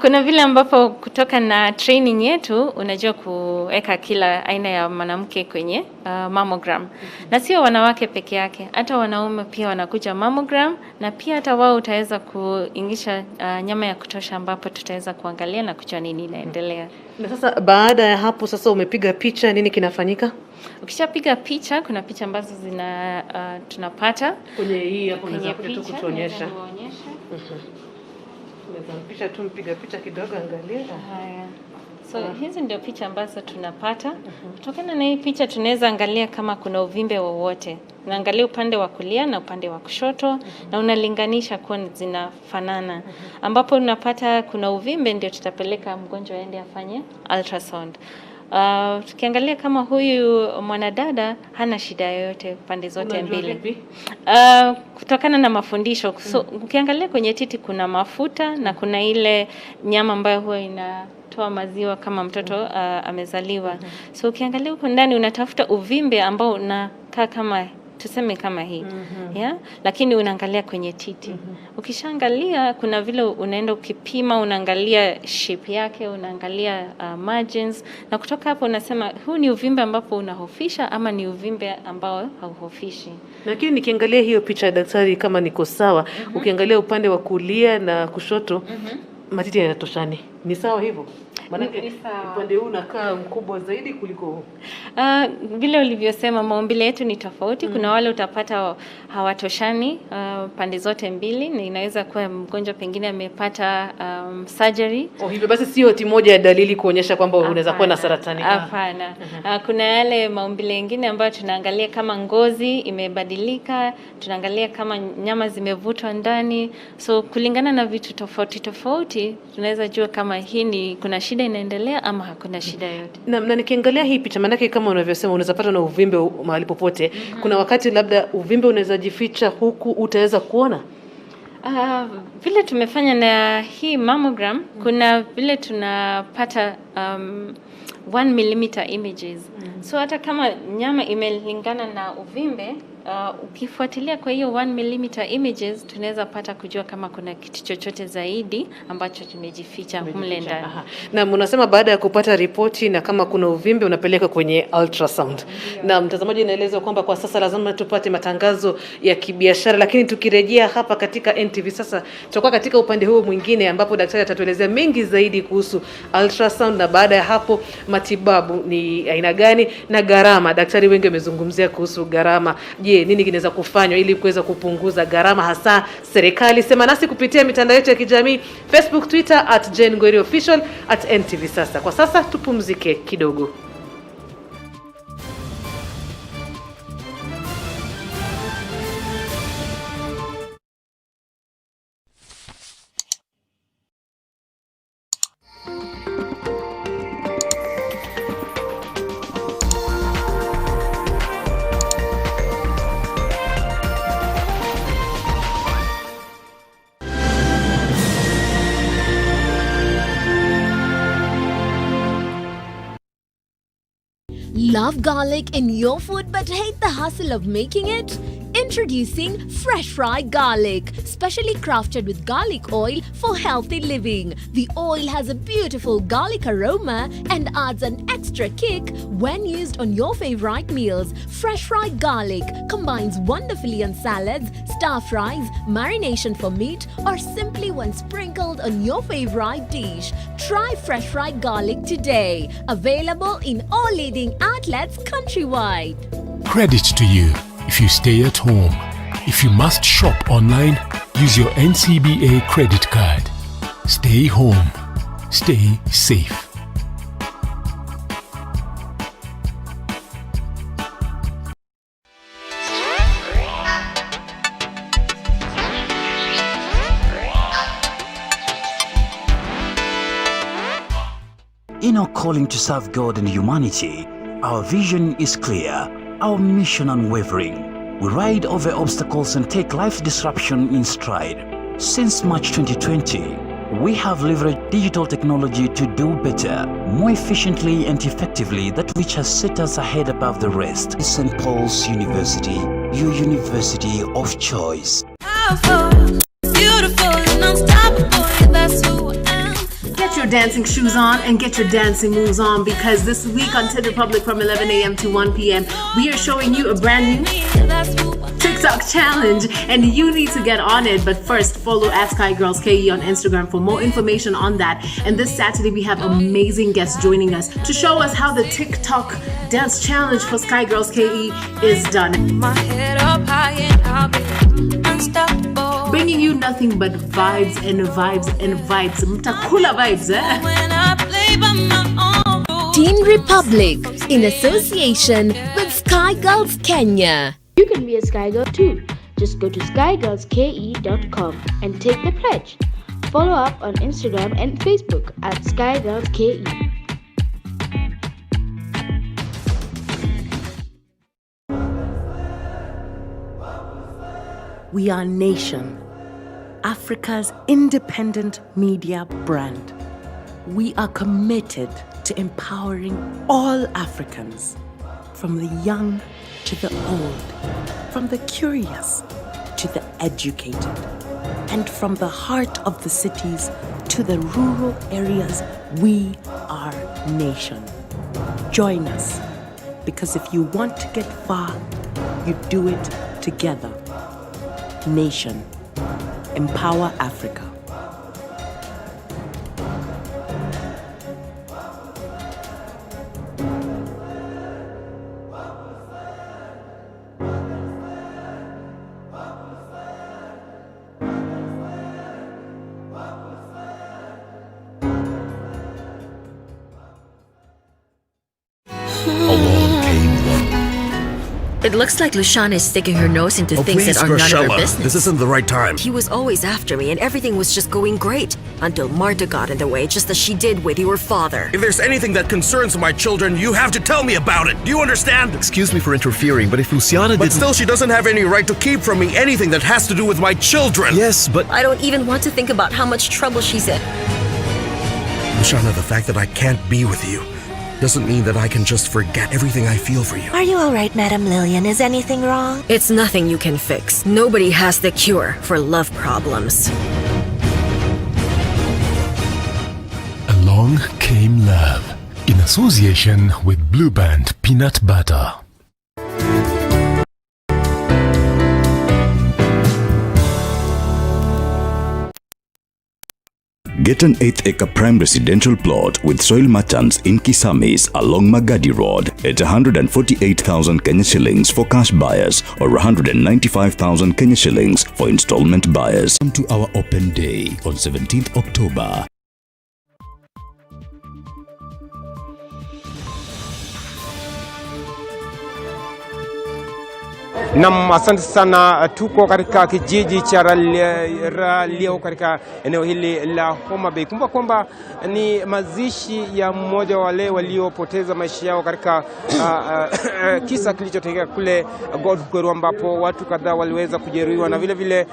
Kuna vile ambapo kutoka na training yetu unajua kuweka kila aina ya mwanamke kwenye mammogram. Na sio wanawake peke yake, hata wanaume pia wanakuja mammogram, na pia hata wao utaweza kuingisha nyama ya kutosha ambapo tutaweza kuangalia na kujua nini inaendelea. Na sasa baada ya hapo sasa umepiga picha, nini kinafanyika? Ukishapiga picha kuna picha ambazo tunapata kwenye hii hapo, unaweza kutuonyesha. Picha tu mpiga picha kidogo, angalia. Haya. So hizi ndio picha ambazo tunapata. Kutokana na hii picha tunaweza angalia kama kuna uvimbe wowote. Unaangalia upande wa kulia na upande wa kushoto na unalinganisha kwa zinafanana. Ambapo unapata kuna uvimbe ndio tutapeleka mgonjwa aende afanye ultrasound. Tukiangalia kama huyu mwanadada hana shida yoyote pande zote mbili. Kutokana na mafundisho. So ukiangalia kwenye titi kuna mafuta na kuna ile nyama ambayo huwa inatoa maziwa kama mtoto amezaliwa. So ukiangalia huko ndani unatafuta uvimbe ambao unakaa kama tuseme kama hii. Lakini unaangalia kwenye titi. Ukishaangalia kuna vile unaenda ukipima, unaangalia shape yake, unaangalia margins, na kutoka hapo unasema huu ni uvimbe ambapo unahofisha ama ni uvimbe ambao hauhofishi. Lakini nikiangalia hiyo picha daktari, kama niko sawa, ukiangalia upande wa kulia na kushoto matiti yanatoshani. Ni sawa hivyo? Maana upande huu unakaa mkubwa zaidi kuliko huu. Vile ulivyosema maumbile yetu ni tofauti. Kuna wale utapata hawatoshani pande zote mbili, na inaweza kuwa mgonjwa pengine amepata surgery. Hivyo basi sio eti moja ya dalili kuonyesha kwamba unaweza kuwa na saratani. Hapana. Kuna yale maumbile mengine ambayo tunaangalia kama ngozi imebadilika, tunaangalia kama nyama zimevutwa ndani. So kulingana na vitu tofauti tofauti tunaweza jua kama hii kuna shida inaendelea ama hakuna shida yote. Na nikiangalia hii picha, manake kama unavyosema unaweza pata na uvimbe mahali popote. Kuna wakati labda uvimbe unaweza jificha huku utaweza kuona. Vile tumefanya na hii mammogram, kuna vile tunapata 1 mm images. So hata kama nyama imelingana na uvimbe, Ukifuatilia kwa hiyo 1mm images tunaweza pata kujua kama kuna kitu chochote zaidi ambacho kimejificha mle ndani. Na unasema baada ya kupata ripoti na kama kuna uvimbe unapeleka kwenye ultrasound. Na mtazamaji, naeleza kwamba kwa sasa lazima tupate matangazo ya kibiashara, lakini tukirejea hapa katika NTV sasa tutakuwa katika upande huu mwingine ambapo daktari atatuelezea mengi zaidi kuhusu ultrasound, na baada ya hapo matibabu ni aina gani na gharama. Daktari wengi wamezungumzia kuhusu gharama. Je, nini kinaweza kufanywa ili kuweza kupunguza gharama, hasa serikali? Sema nasi kupitia mitandao yetu ya kijamii, Facebook, Twitter @JaneGweriOfficial, @NTV Sasa. Kwa sasa tupumzike kidogo. Love garlic in your food but hate the hustle of making it? Introducing Fresh Fried Garlic, specially crafted with garlic oil for healthy living. The oil has a beautiful garlic aroma and adds an extra kick when used on your favorite meals. Fresh Fried Garlic combines wonderfully on salads, stir fries, marination for meat, or simply when sprinkled on your favorite dish. Try Fresh Fried Garlic today. Available in all leading outlets countrywide. Credit to you if you stay at home. If you must shop online, use your NCBA credit card. Stay home. Stay safe. In our calling to serve God and humanity, our vision is clear, our mission unwavering. We ride over obstacles and take life's disruption in stride. Since March 2020, we have leveraged digital technology to do better, more efficiently and effectively, that which has set us ahead above the rest. St. Paul's University, your university of choice. Beautiful and unstoppable, that's who I am. Get your dancing shoes on and get your dancing moves on, because this week on TED Republic from 11 a.m. to 1 p.m. we are showing you a brand new TikTok challenge, and you need to get on it. But first, follow @SkyGirlsKE on Instagram for more information on that. And this Saturday we have amazing guests joining us to show us how the TikTok dance challenge for SkyGirlsKE is done. My head up high and I'll be unstoppable. Bringing you nothing but vibes and vibes and vibes. Mtakula vibes, eh? When I play by my own rules. Teen Republic in association with Sky Girls Kenya. You can be a Sky Girl too. Just go to skygirlske.com and take the pledge. Follow up on Instagram and Facebook @SkyGirlsKE. We are Nation, Africa's independent media brand. We are committed to empowering all Africans, from the young to the old, from the curious to the educated, and from the heart of the cities to the rural areas. We are Nation. Join us, because if you want to get far, you do it together. Nation. Empower Africa. Along came one. It looks like Lushan is sticking her nose into things that are none of her business. This isn't the right time. He was always after me and everything was just going great until Marta got in the way, just as she did with your father. If there's anything that concerns my children, you have to tell me about it. Do you understand? Excuse me for interfering, but if Luciana didn't... But still, she doesn't have any right to keep from me anything that has to do with my children. Yes, but... I don't even want to think about how much trouble she's in. Luciana, the fact that I can't be with you, doesn't mean that I can just forget everything I feel for you. Are you all right, Madam Lillian? Is anything wrong? It's nothing you can fix. Nobody has the cure for love problems. Along Came Love, in association with Blue Band Peanut Butter. Get an 8-acre prime residential plot with soil merchants in Kisamis along Magadi Road at 148,000 Kenya shillings for cash buyers or 195,000 Kenya shillings for installment buyers. Come to our open day on 17th October. Nam, asante sana. Tuko katika kijiji cha Ralio katika eneo hili la Homa Bay. Kumbuka kwamba ni mazishi ya mmoja wa wale waliopoteza maisha yao katika kisa kilichotokea kule Godkweru, ambapo watu kadhaa waliweza kujeruhiwa na vile vile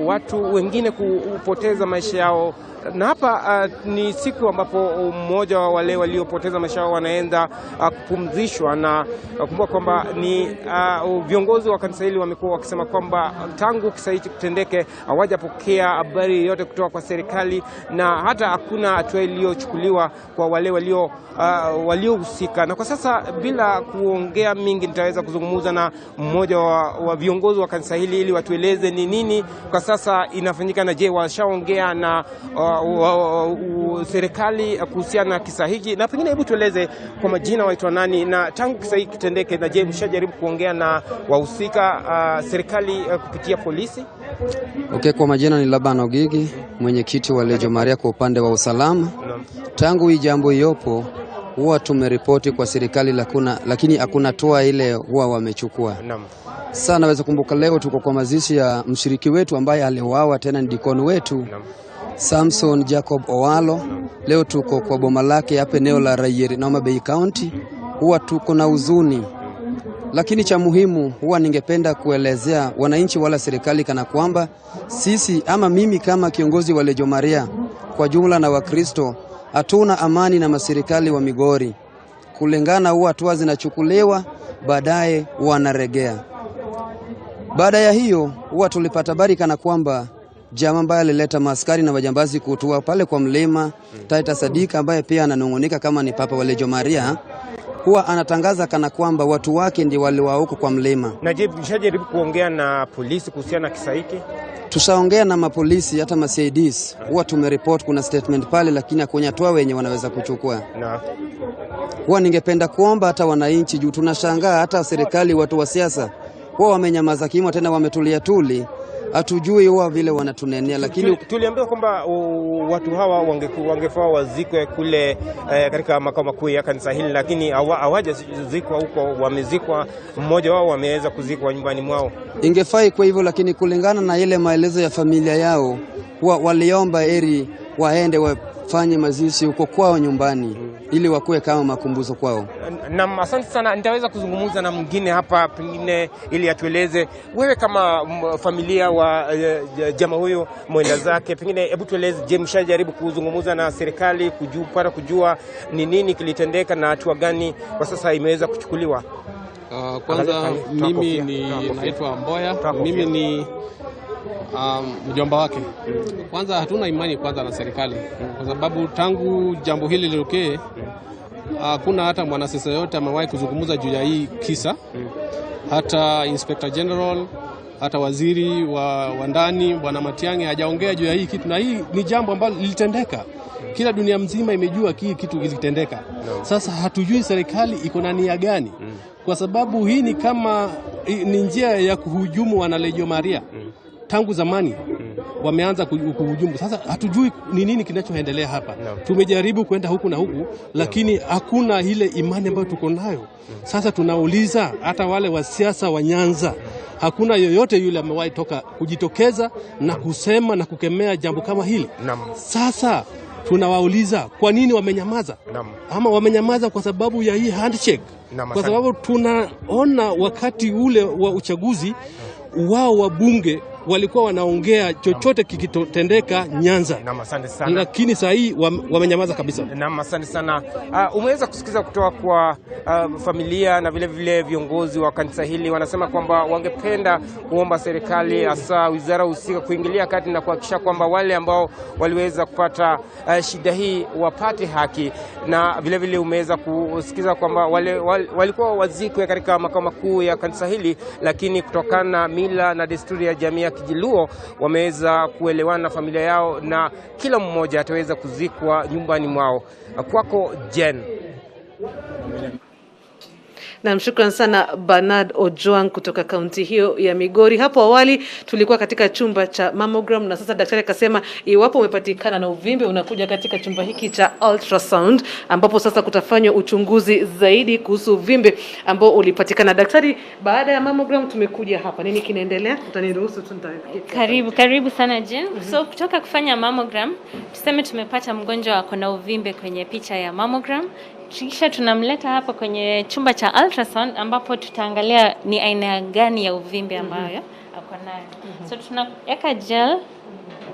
watu wengine kupoteza maisha yao. Na hapa ni siku ambapo mmoja wa wale waliopoteza maisha yao wanaenda kupumzishwa, na kumbuka kwamba ni viongozi wa kanisa hili wamekuwa wakisema kwamba tangu kisa hiki kitendeke hawajapokea habari yoyote kutoka kwa serikali, na hata hakuna hatua iliyochukuliwa kwa wale waliohusika. Na kwa sasa bila kuongea mingi, nitaweza kuzungumza na mmoja wa viongozi wa kanisa hili ili watueleze ni nini kwa sasa inafanyika, na je, washaongea na serikali kuhusiana na kisa hiki. Na pengine hebu tueleze kwa majina waitwa nani, na tangu kisa hiki kitendeke, na je, mshajaribu kuongea na wahusika serikali kupitia polisi? Okay, kwa majina ni Laban Ogigi, mwenyekiti wa Lejo Maria kwa upande wa usalama. Tangu hii jambo yopo huwa tumeripoti kwa serikali, lakini hakuna toa ile huwa wamechukua. Sasa naweza kumbuka leo tuko kwa mazishi ya mshiriki wetu ambaye aliuawa, tena ni dikoni wetu Samson Jacob Owalo. Leo tuko kwa boma lake hapa eneo la Raieri na Homa Bay County. Huwa tuko na huzuni, lakini cha muhimu huwa ningependa kuelezea wananchi wala serikali kana kwamba sisi ama mimi kama kiongozi wa Lejo Maria kwa jumla na Wakristo hatuna amani na maserikali wa Migori. Kulingana huwa hatua zinachukuliwa, baadaye wanaregea. Baada ya hiyo huwa tulipata habari kana kwamba jamaa ambaye alileta maaskari na majambazi kutua pale kwa mlima Taita Sadika, ambaye pia ananungunika kama ni papa wa Lejo Maria, huwa anatangaza kana kwamba watu wake ndio waliwa huko kwa mlima. Na je, mshajaribu kuongea na polisi kuhusiana na kisa hiki? Tushaongea na mapolisi, hata ma-CIDs. Huwa tumereport, kuna statement pale, lakini hakunya toa wenye wanaweza kuchukua. Huwa ningependa kuomba hata wananchi, juu tunashangaa hata serikali, watu wa siasa huwa wamenyamaza kimya, tena wametulia tuli. Hatujui huwa vile wanatunenea, lakini tuliambiwa kwamba watu hawa wangefaa wazikwe kule katika makao makuu ya kanisa hili, lakini hawajazikwa huko, wamezikwa. Mmoja wao wameweza kuzikwa nyumbani mwao. Ingefai kwa hivyo, lakini kulingana na ile maelezo ya familia yao huwa waliomba eri waende wafanye mazishi huko kwao nyumbani ili wakuwe kama makumbuzo kwao. Na asante sana. Nitaweza kuzungumza na mwingine hapa pengine ili atueleze, wewe kama familia wa jamaa huyo mwenda zake, pengine hebu tueleze, je, mshajaribu kuzungumza na serikali kujua ni nini kilitendeka na hatua gani kwa sasa imeweza kuchukuliwa? Kwanza mimi naitwa Mboya, mimi ni mjomba wake. Kwanza hatuna imani kwanza na serikali, kwa sababu tangu jambo hili lilokee hakuna hata mwanasiasa yote amewahi kuzungumza juu ya hii kisa. Hata Inspector General, hata waziri wa ndani Bwana Matiang'i hajaongea juu ya hii kitu, na hii ni jambo ambalo lilitendeka. Kila dunia mzima imejua hii kitu kilitendeka. Sasa hatujui serikali iko na nia gani, kwa sababu hii ni kama ni njia ya kuhujumu wana Lejo Maria. Tangu zamani wameanza kuhujumu. Sasa hatujui ni nini kinachoendelea hapa. Tumejaribu kwenda huku na huku, lakini hakuna ile imani ambayo tuko nayo. Sasa tunauliza hata wale wa siasa wa Nyanza, hakuna yoyote yule amewahi kujitokeza na kusema na kukemea jambo kama hili. Sasa tunawauliza kwa nini wamenyamaza? Ama wamenyamaza kwa sababu ya hii handshake? Kwa sababu tunaona wakati ule wa uchaguzi wao wabunge walikuwa wanaongea chochote kikitendeka Nyanza. Naam, asante sana. Lakini saa hii wamenyamaza kabisa. Naam, asante sana. Umeweza kusikiza kutoka kwa familia na vile vile viongozi wa kanisa hili. Wanasema kwamba wangependa kuomba serikali, hasa wizara husika, kuingilia kati na kuhakikisha kwamba wale ambao waliweza kupata shida hii wapate haki. Na vile vile umeweza kusikiza kwamba walikuwa wazikwe katika makao makuu ya kanisa hili, lakini kutokana na mila na desturi ya jamii ya Kijaluo wameweza kuelewana na familia yao na kila mmoja ataweza kuzikwa nyumbani mwao. Kwako Jen. Na mshukran sana Bernard Ojwang kutoka kaunti hiyo ya Migori. Hapo awali tulikuwa katika chumba cha mammogram na sasa daktari akasema iwapo umepatikana na uvimbe unakuja katika chumba hiki cha ultrasound ambapo sasa kutafanywa uchunguzi zaidi kuhusu uvimbe ambao ulipatikana. Daktari, baada ya mammogram tumekuja hapa. Nini kinaendelea? Utaniruhusu tu Karibu sana Jen. So kutoka kufanya mammogram, tuseme tumepata mgonjwa ako na uvimbe kwenye picha ya mammogram. Kisha tunamleta hapa kwenye chumba cha ultrasound ambapo tutaangalia ni aina gani ya uvimbe ambayo ako nayo. So tunaweka gel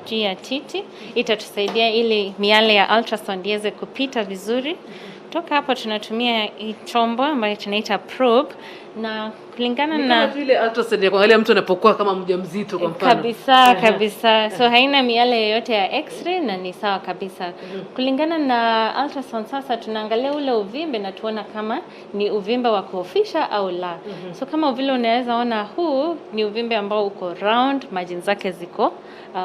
juu ya titi, itatusaidia ili miale ya ultrasound iweze kupita vizuri. Toka hapo tunatumia chombo ambayo tunaita probe na kulingana na vile ultrasound ya kuangalia mtu anapokuwa kama mjamzito kwa mfano. Kabisa. So haina miale yoyote ya x-ray na ni sawa kabisa. Kulingana na ultrasound sasa tunaangalia ule uvimbe na tuona kama ni uvimbe wa kuhofisha au la. So kama vile unaweza ona huu ni uvimbe ambao uko round, margin zake ziko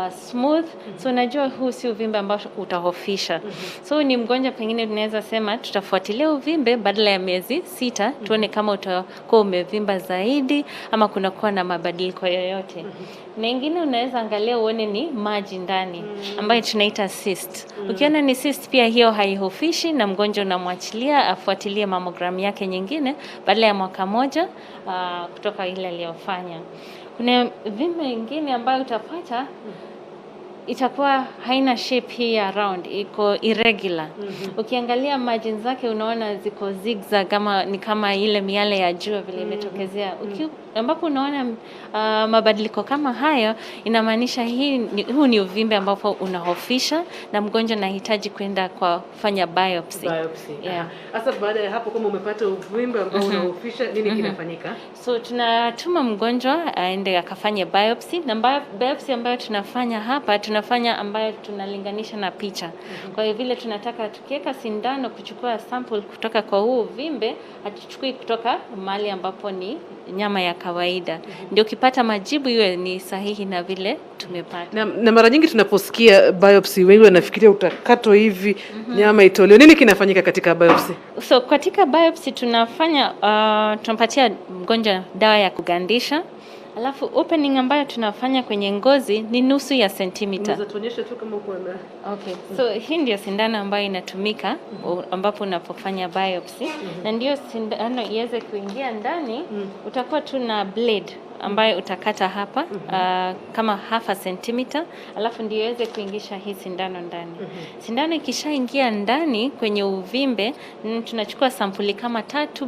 smooth. So unajua huu si uvimbe ambao utahofisha. So ni mgonjwa pengine tunaweza sema tutafuatilia uvimbe badala ya miezi 6 tuone kama utakuwa umevimba zaidi ama kunakuwa na mabadiliko yoyote. Na ingine unaweza angalia uone ni maji ndani ambayo tunaita cyst. Ukiona ni cyst pia hiyo haihofishi na mgonjwa unamwachilia afuatilie mammogram yake nyingine badala ya mwaka moja kutoka ile aliyofanya. Kuna vimbe nyingine ambayo utapata itakuwa haina shape hii ya round, iko irregular. Ukiangalia margin zake unaona ziko zigzag ni kama ile miale ya jua vile imetokezea. Ambapo unaona mabadiliko kama hayo inamaanisha huu ni uvimbe ambapo unahofisha na mgonjwa anahitaji kwenda kwa kufanya biopsy. Sasa baada ya hapo kama umepata uvimbe ambao unahofisha nini kinafanyika? So tunatuma mgonjwa aende akafanye biopsy na biopsy ambayo tunafanya hapa tunafanya ambayo tunalinganisha na picha. Kwa hiyo vile tunataka tukiweka sindano kuchukua sample kutoka kwa huu uvimbe, hatuchukui kutoka mahali ambapo ni nyama ya kawaida. Ndio ukipata majibu iwe ni sahihi na vile tumepata. Na mara nyingi tunaposikia biopsy wengi wanafikiria utakato hivi nyama itolewe. Nini kinafanyika katika biopsy? So katika biopsy tunampatia mgonjwa dawa ya kugandisha. Alafu opening ambayo tunafanya kwenye ngozi ni nusu ya sentimita. Unaweza tuonyesha tu kama uko na. Okay. So hii ndio sindano ambayo inatumika ambapo unapofanya biopsy. Na ndio sindano iweze kuingia ndani, utakuwa tu na blade ambayo utakata hapa kama half a centimeter, alafu ndio iweze kuingisha hii sindano ndani. Sindano ikishaingia ndani kwenye uvimbe, tunachukua sampuli kama 3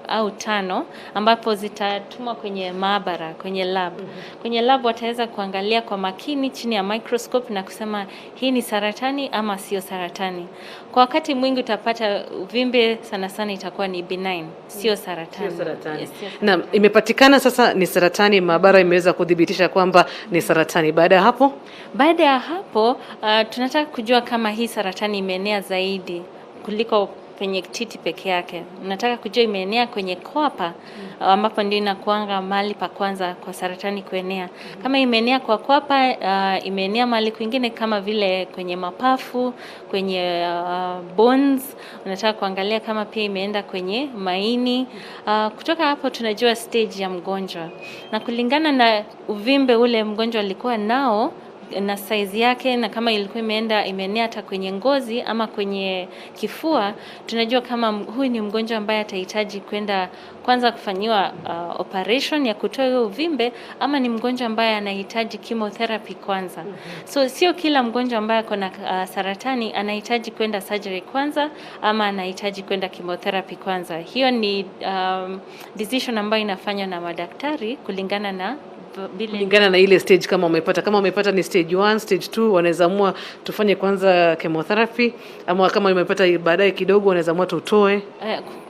au 5 ambapo zitatumwa kwenye maabara, kwenye lab. Kwenye lab wataweza kuangalia kwa makini chini ya microscope na kusema hii ni saratani ama sio saratani. Kwa wakati mwingi utapata uvimbe sana itakuwa ni benign, sio saratani. Yes, na imepatikana sasa ni saratani, maabara imeweza kudhibitisha kwamba ni saratani. Baada ya hapo tunataka kujua kama hii saratani imeenea zaidi kuliko kwenye titi peke yake. Nataka kujua imeenea kwenye kwapa ambapo ndio inakuanga mahali pa kwanza kwa saratani kuenea. Kama imeenea kwa kwapa, imeenea mahali kwingine kama vile kwenye mapafu, kwenye bones, unataka kuangalia kama pia imeenda kwenye maini. Kutoka hapo tunajua stage ya mgonjwa. Na kulingana na uvimbe ule mgonjwa alikuwa nao na size yake na kama ilikuwa imeenea hata kwenye ngozi ama kwenye kifua, tunajua kama huyu ni mgonjwa ambaye atahitaji kwenda kwanza kufanyiwa operation ya kutoa hiyo uvimbe ama ni mgonjwa ambaye anahitaji chemotherapy kwanza. So sio kila mgonjwa ambaye ako na saratani anahitaji kwenda surgery kwanza ama anahitaji kwenda chemotherapy kwanza. Hiyo ni decision ambayo inafanywa na madaktari kulingana na kulingana na ile stage kama umepata ni stage 1, stage 2, wanaweza amua tufanye kwanza chemotherapy, ama kama umepata baadaye kidogo wanaweza amua tutoe.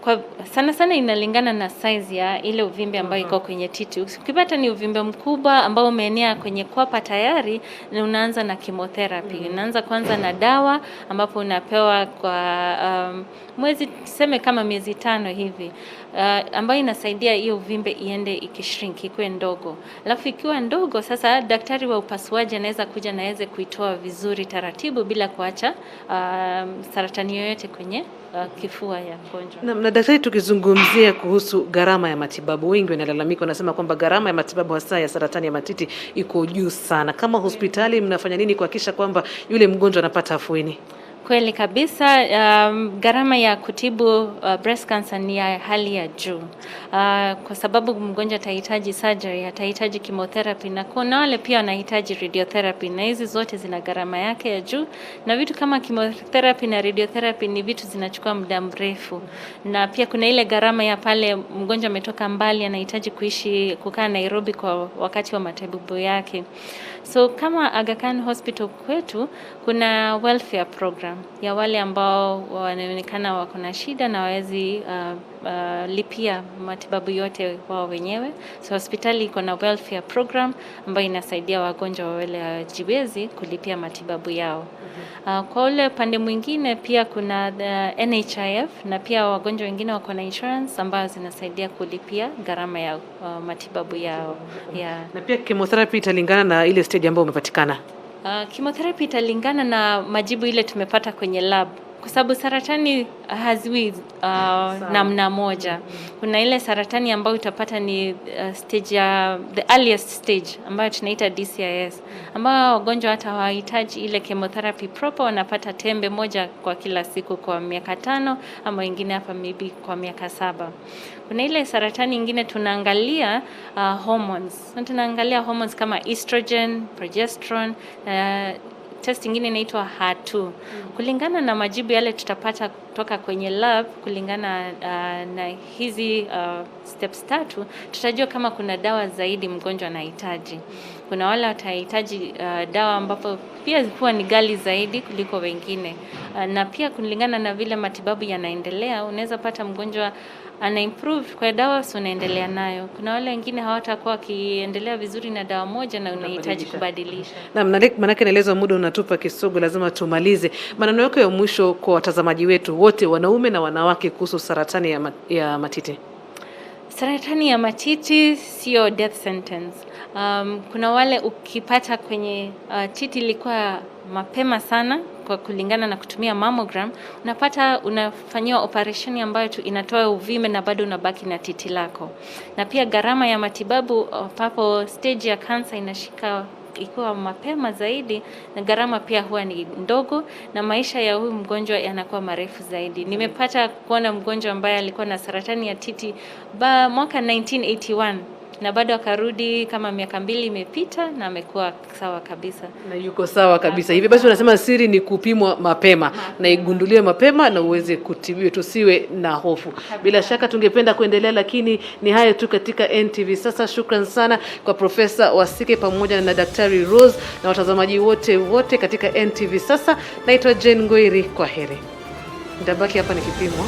Kwa sana inalingana na size ya ile uvimbe ambayo iko kwenye titi. Ukipata ni uvimbe mkubwa ambao umeenea kwenye kwapa tayari, na unaanza na chemotherapy. Unaanza kwanza na dawa ambapo unapewa kwa mwezi, tuseme kama miezi 5 hivi, ambayo inasaidia hiyo uvimbe iende ikishrink, ikuwe ndogo. Alafu ikiwa ndogo, sasa daktari wa upasuaji anaweza kuja na aweze kuitoa vizuri taratibu bila kuacha saratani yoyote kwenye kifua ya mgonjwa. Na daktari, tukizungumzia kuhusu gharama ya matibabu, wengi wanalalamika, wanasema kwamba gharama ya matibabu hasa ya saratani ya matiti iko juu sana. Kama hospitali mnafanya nini kuhakikisha kwamba yule mgonjwa anapata afueni? Kweli kabisa, gharama ya kutibu breast cancer ni ya hali ya juu, kwa sababu mgonjwa atahitaji surgery, atahitaji chemotherapy, na kuna wale pia wanahitaji radiotherapy, na hizi zote zina gharama yake ya juu. Na vitu kama chemotherapy na radiotherapy ni vitu zinachukua muda mrefu, na pia kuna ile gharama ya pale mgonjwa ametoka mbali, anahitaji kukaa Nairobi kwa wakati wa matibabu yake. So kama Aga Khan Hospital kwetu kuna welfare program ya wale ambao wanaonekana wako na shida na hawezi lipia matibabu yote wao wenyewe. So hospitali iko na welfare program ambayo inasaidia wagonjwa wale hawajiwezi kulipia matibabu yao. Kwa ule pande mwingine pia kuna NHIF, na pia wagonjwa wengine wako na insurance ambayo zinasaidia kulipia gharama ya matibabu yao. Na pia chemotherapy italingana na ile stage ambayo umepatikana. Chemotherapy italingana na majibu ile tumepata kwenye lab, kwa sababu saratani haziwi namna moja. Kuna ile saratani ambayo utapata ni stage ya the earliest stage ambayo tunaita DCIS, ambayo wagonjwa hata hawahitaji ile chemotherapy proper, wanapata tembe moja kwa kila siku kwa miaka 5, ama wengine hapa maybe kwa miaka 7. Kuna ile saratani nyingine tunaangalia hormones. Tunaangalia hormones kama estrogen, progesterone, test nyingine inaitwa HER2. Kulingana na majibu yale tutapata kutoka kwenye lab, kulingana na hizi steps 3, tutajua kama kuna dawa zaidi mgonjwa anahitaji. Kuna wale watahitaji dawa ambapo pia huwa ni ghali zaidi kuliko wengine. Na pia kulingana na vile matibabu yanaendelea, unaweza pata mgonjwa ana improve kwa dawa, so unaendelea nayo. Kuna wale wengine hawatakuwa wakiendelea vizuri na dawa moja na unahitaji kubadilisha. Na manake naelezwa muda unatupa kisogo, lazima tumalize. Maneno yako ya mwisho kwa watazamaji wetu wote, wanaume na wanawake, kuhusu saratani ya matiti. Saratani ya matiti sio death sentence. Kuna wale ukipata kwenye titi ilikuwa mapema sana, kwa kulingana na kutumia mammogram, unapata unafanyiwa operation ambayo inatoa uvimbe na bado unabaki na titi lako. Na pia gharama ya matibabu papo stage ya cancer inashika ikiwa mapema zaidi, na gharama pia huwa ni ndogo, na maisha ya huyu mgonjwa yanakuwa marefu zaidi. Nimepata kuona mgonjwa ambaye alikuwa na saratani ya titi mwaka 1981, na bado akarudi kama miaka 2 imepita na amekuwa sawa kabisa. Na yuko sawa kabisa. Hivi basi unasema siri ni kupimwa mapema na igunduliwe mapema na uweze kutibiwa, tusiwe na hofu. Bila shaka tungependa kuendelea, lakini ni hayo tu katika NTV sasa. Shukran sana kwa Profesa Wasike pamoja na Daktari Rose na watazamaji wote katika NTV sasa. Naitwa Jane Ngoiri, kwa heri. Nitabaki hapa nikipimwa.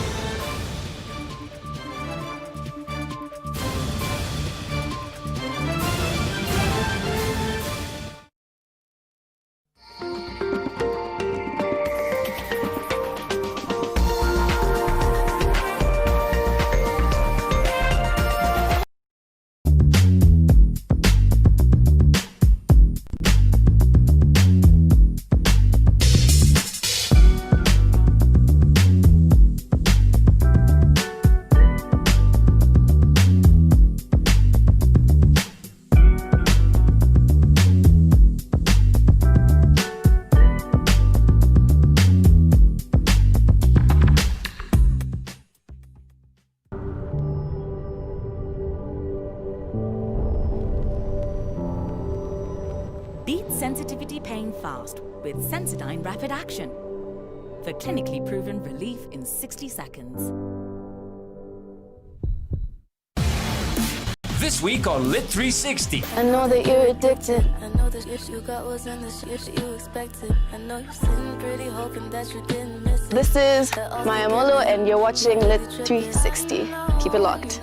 Beat sensitivity pain fast with Sensodyne Rapid Action for clinically proven relief in 60 seconds. This week on Lit 360. I know that you're addicted. I know the shit you got wasn't the shit you expected. I know you seem pretty, hoping that you didn't miss it. This is Maya Molo and you're watching Lit 360. Keep it locked.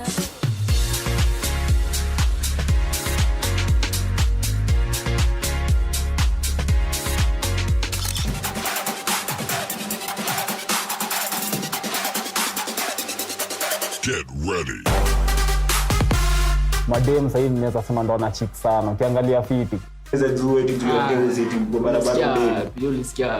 Get ready. Madem sasa hivi naweza sema ndo ana chick sana. Ukiangalia fiti. Sasa zuo eti tuongee uzeti kwa barabara mbele. Ndio nisikia.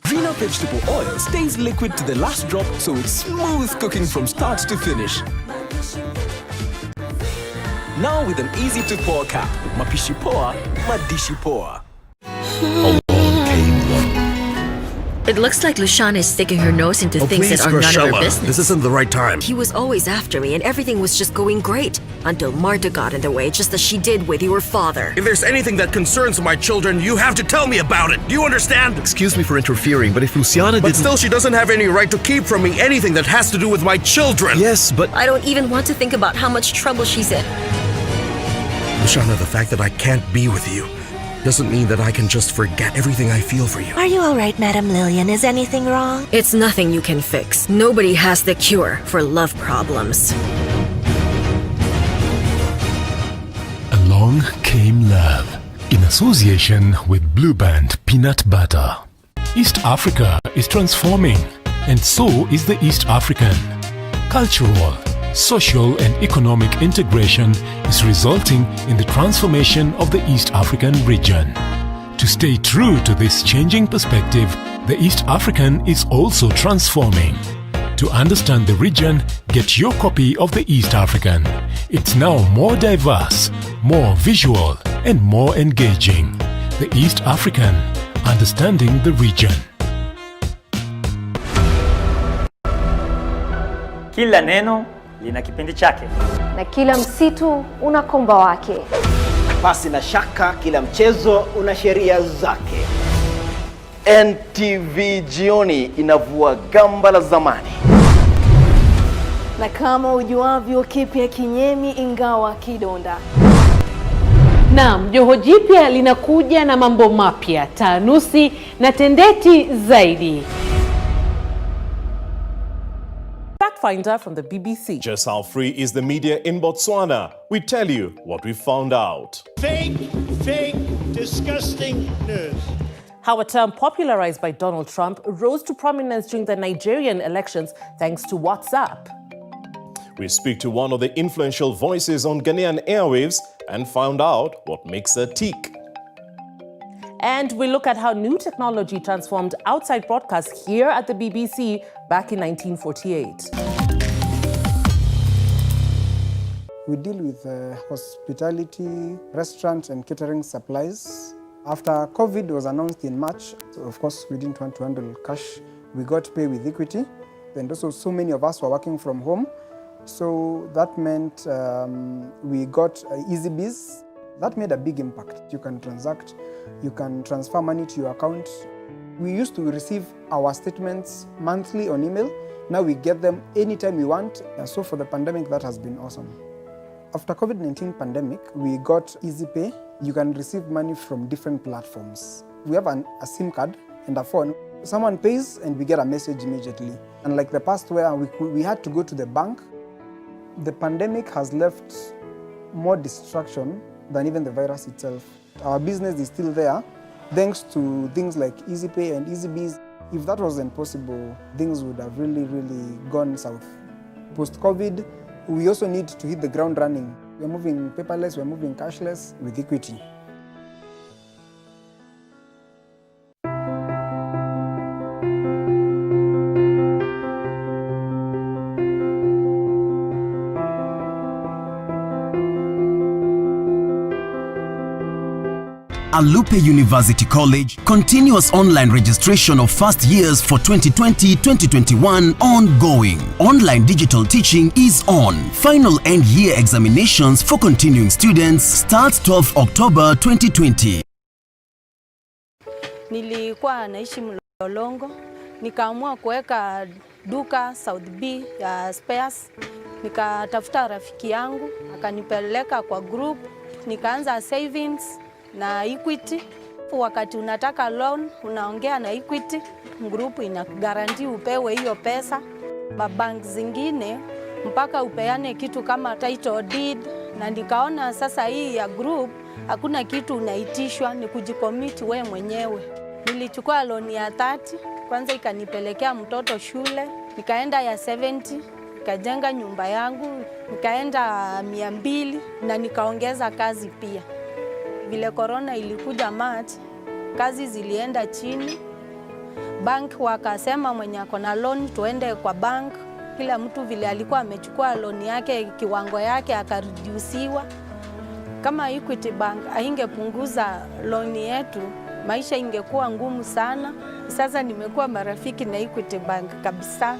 Vina vegetable oil stays liquid to the last drop, so it's smooth cooking from start to finish. Now with an easy-to-pour cap. Mapishi poa, madishi poa. It looks like Lushan is sticking her nose into things that are none of her business. This isn't the right time. He was always after me and everything was just going great until Marta got in the way, just as she did with your father. If there's anything that concerns my children, you have to tell me about it. Do you understand? Excuse me for interfering, but if Luciana didn't... But still, she doesn't have any right to keep from me anything that has to do with my children. Yes, but... I don't even want to think about how much trouble she's in. Luciana, the fact that I can't be with you doesn't mean that I can just forget everything I feel for you. Are you all right, Madam Lillian? Is anything wrong? It's nothing you can fix. Nobody has the cure for love problems. Along came love in association with Blue Band Peanut Butter. East Africa is transforming, and so is the East African. Cultural, social and economic integration is resulting in the transformation of the East African region. To stay true to this changing perspective, the East African is also transforming. To understand the region, get your copy of the East African. It's now more diverse, more visual and more engaging. The East African, understanding the region. Kila neno lina kipindi chake. Na kila msitu una komba wake. Pasi na shaka kila mchezo una sheria zake. NTV jioni inavua gamba la zamani. Na kama ujuavyo kipya kinyemi ingawa kidonda. Naam, joho jipya linakuja na mambo mapya, tanusi na tendeti zaidi. Finder from the BBC. Just how free is the media in Botswana? We tell you what we found out. Fake, disgusting news. How a term popularized by Donald Trump rose to prominence during the Nigerian elections thanks to WhatsApp. We speak to one of the influential voices on Ghanaian airwaves and found out what makes her tick. And we look at how new technology transformed outside broadcast here at the BBC back in 1948. We deal with hospitality, restaurants and catering supplies. After COVID was announced in March, so of course we didn't want to handle cash. We got pay with equity. And also so many of us were working from home. So that meant we got EasyBiz. That made a big impact. You can transact, you can transfer money to your account. We used to receive our statements monthly on email. Now we get them anytime we want. And so for the pandemic, that has been awesome. After COVID-19 pandemic, we got EasyPay. You can receive money from different platforms. We have a SIM card and a phone. Someone pays and we get a message immediately. Unlike the past where we had to go to the bank, the pandemic has left more distraction than even the virus itself. Our business is still there thanks to things like EasyPay and EasyBiz. If that wasn't possible, things would have really gone south. Post-COVID, we also need to hit the ground running. We're moving paperless, we're moving cashless with equity. Alupe University College, continuous online registration of first years for 2020-2021 ongoing. Online digital teaching is on. Final end year examinations for continuing students start 12 October 2020. Nilikuwa naishi Olongo, nikaamua kuweka duka South B ya spares. Nikatafuta rafiki yangu, akanipeleka kwa group, nikaanza savings na Equity. Wakati unataka loan, unaongea na Equity, group ina guarantee upewe hiyo pesa. Mabank zingine mpaka upeane kitu kama title deed, na nikaona sasa hii ya group hakuna kitu unaitishwa, ni kujicommit we mwenyewe. Nilichukua loan ya 30, kwanza ikanipelekea mtoto shule, nikaenda ya 70, nikajenga nyumba yangu, nikaenda 200 na nikaongeza kazi pia. Vile corona ilikuja March, kazi zilienda chini. Bank wakasema mwenye ako na loan tuende kwa bank. Kila mtu vile alikuwa amechukua loan yake kiwango yake akareduciwa. Kama Equity Bank haingepunguza loan yetu, maisha ingekuwa ngumu sana. Sasa nimekuwa marafiki na Equity Bank kabisa.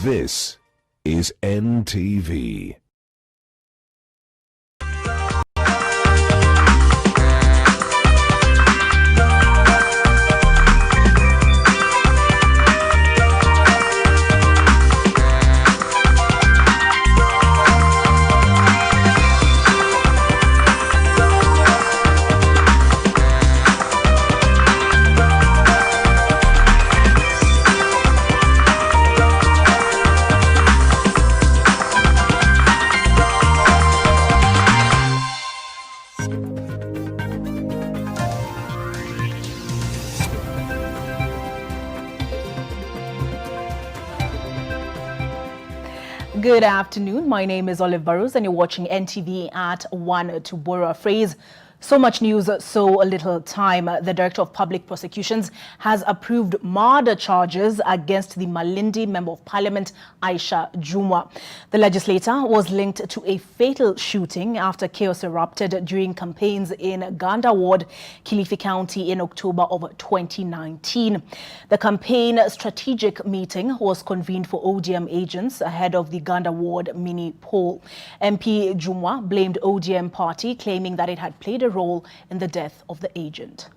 This is NTV. Good afternoon. My name is Olive Burrows and you're watching NTV at ONE. To borrow a phrase, so much news, so little time. The Director of Public Prosecutions has approved murder charges against the Malindi Member of Parliament, Aisha Jumwa. The legislator was linked to a fatal shooting after chaos erupted during campaigns in Ganda Ward, Kilifi County in October of 2019. The campaign strategic meeting was convened for ODM agents ahead of the Ganda Ward mini poll. MP Jumwa blamed ODM party, claiming that it had played a role in the death of the agent.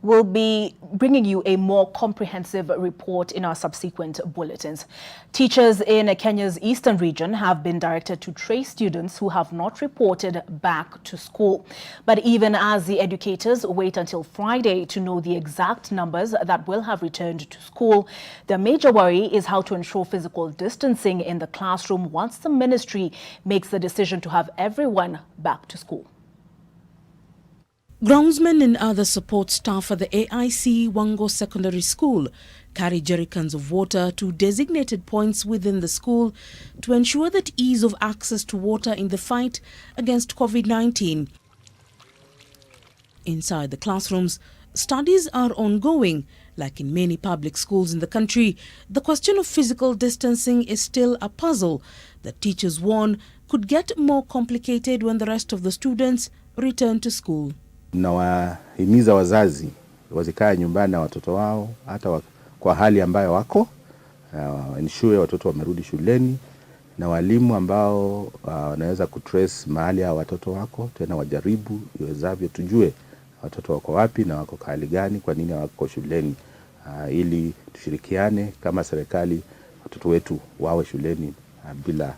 We'll be bringing you a more comprehensive report in our subsequent bulletins. Teachers in Kenya's eastern region have been directed to trace students who have not reported back to school. But even as the educators wait until Friday to know the exact numbers that will have returned to school, their major worry is how to ensure physical distancing in the classroom once the ministry makes the decision to have everyone back to school. Groundsmen and other support staff at the AIC Wango Secondary School carry jerrycans of water to designated points within the school to ensure that ease of access to water in the fight against COVID-19. Inside the classrooms, studies are ongoing. Like in many public schools in the country, the question of physical distancing is still a puzzle that teachers warn could get more complicated when the rest of the students return to school. Nawahimiza wazazi wazikae nyumbani na watoto wao hata kwa hali ambayo wako, ensure watoto wamerudi shuleni, na walimu ambao wanaweza kutrace mahali ya watoto wako, tena wajaribu iwezavyo tujue watoto wako wapi na wako hali gani, kwa nini wako shuleni, ili tushirikiane kama serikali watoto wetu wawe shuleni bila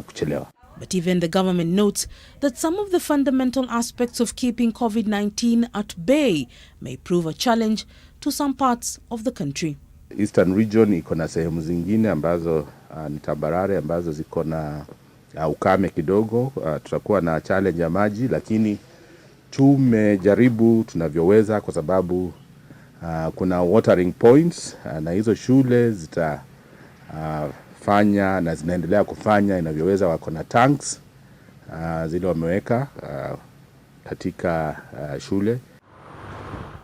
kuchelewa. But even the government notes that some of the fundamental aspects of keeping COVID-19 at bay may prove a challenge to some parts of the country. Eastern region iko na sehemu zingine ambazo ni tambarare ambazo ziko na ukame kidogo. Tutakuwa na challenge ya maji, lakini tumejaribu tunavyoweza kwa sababu kuna watering points na hizo shule zita fanya na zinaendelea kufanya inavyoweza. Wako na tanks zile wameweka katika shule.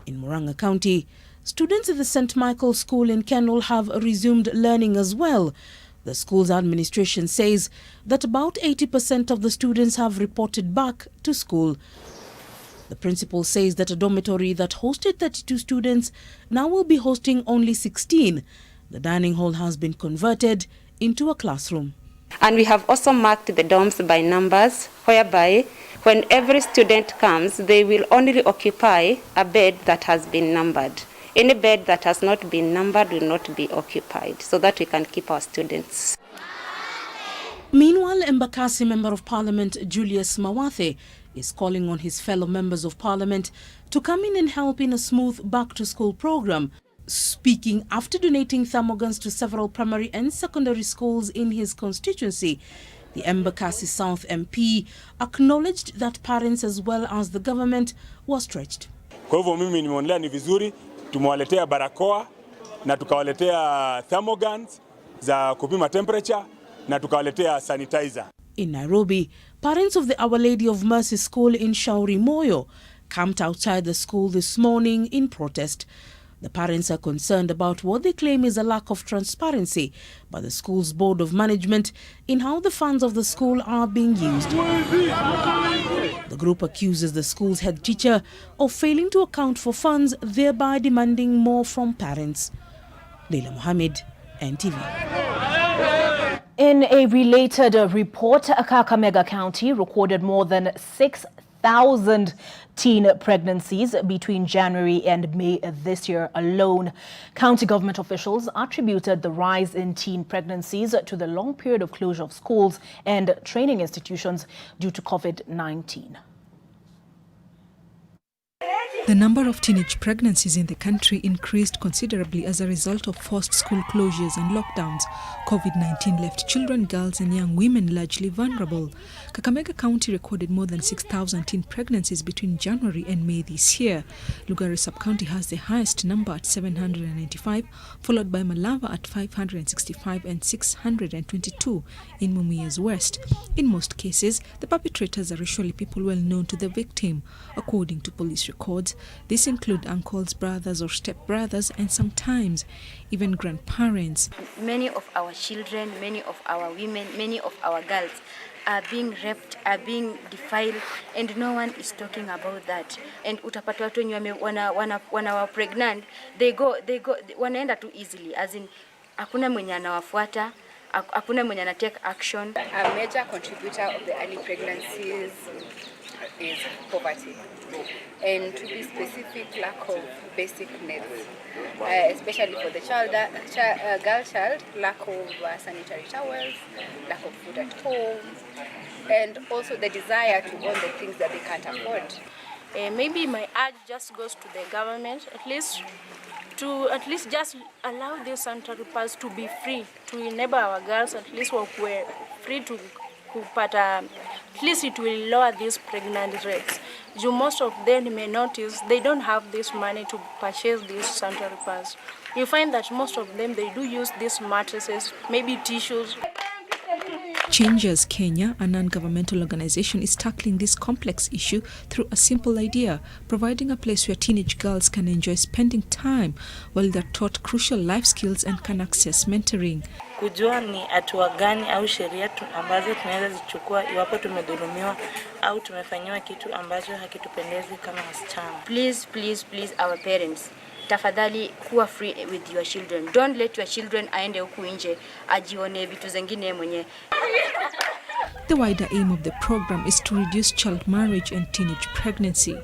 In Murang'a County, Students at the St. Michael's School in Kendal have resumed learning as well. The school's administration says that about 80% of the students have reported back to school. The principal says that a dormitory that hosted 32 students now will be hosting only 16. The dining hall has been converted into a classroom. And we have also marked the dorms by numbers, whereby when every student comes, they will only occupy a bed that has been numbered. Any bed that has not been numbered will not be occupied, so that we can keep our students. Meanwhile, Embakasi Member of Parliament Julius Mawathe is calling on his fellow members of Parliament to come in and help in a smooth back-to-school program. Speaking after donating thermoguns to several primary and secondary schools in his constituency, the Embakasi South MP acknowledged that parents as well as the government were stretched. Kwa hivyo mimi nimeonelea ni vizuri tumewaletea barakoa na tukawaletea thermoguns za kupima temperature na tukawaletea sanitizer. In Nairobi, parents of the Our Lady of Mercy School in Shauri Moyo camped outside the school this morning in protest. The parents are concerned about what they claim is a lack of transparency by the school's board of management in how the funds of the school are being used. The group accuses the school's head teacher of failing to account for funds, thereby demanding more from parents. Leila Mohammed, NTV. In a related report, Kakamega County recorded more than 6,000 teen pregnancies between January and May this year alone. County government officials attributed the rise in teen pregnancies to the long period of closure of schools and training institutions due to COVID-19. The number of teenage pregnancies in the country increased considerably as a result of forced school closures and lockdowns. COVID-19 left children, girls and young women largely vulnerable. Kakamega County recorded more than 6,000 teen pregnancies between January and May this year. Lugari Sub-County has the highest number at 795, followed by Malava at 565 and 622 in Mumias West. In most cases, the perpetrators are usually people well known to the victim. According to police records, these include uncles, brothers or stepbrothers, and sometimes even grandparents. Many of our children, many of our women, many of our girls are being raped, are being defiled, and no one is talking about that. And utapata watu wenye wana pregnant, they go wanaenda too easily, as in hakuna mwenye anawafuata, hakuna mwenye ana take action. A major contributor of the early pregnancies is poverty, and to be specific, lack of basic needs, especially for the girl child, lack of sanitary towels, lack of food at home, and also the desire to own the things that they can't afford. Maybe my urge just goes to the government, at least just allow these sanitary pads to be free, to enable our girls at least we're free to kupata, at least it will lower these pregnancy rates. Most of them, you may notice, they don't have this money to purchase these sanitary pads. You find that most of them, they do use these mattresses, maybe tissues. Changers Kenya, a non-governmental organization, is tackling this complex issue through a simple idea, providing a place where teenage girls can enjoy spending time while they're taught crucial life skills and can access mentoring. Kujua ni hatua gani au sheria ambazo tunaweza zichukua iwapo tumedhulumiwa au tumefanyiwa kitu ambacho hakitupendezi kama wasichana. Please, please, please, our parents, tafadhali kuwa free with your children. Don't let your children aende huku nje ajione vitu zingine mwenye. The wider aim of the program is to reduce child marriage and teenage pregnancy.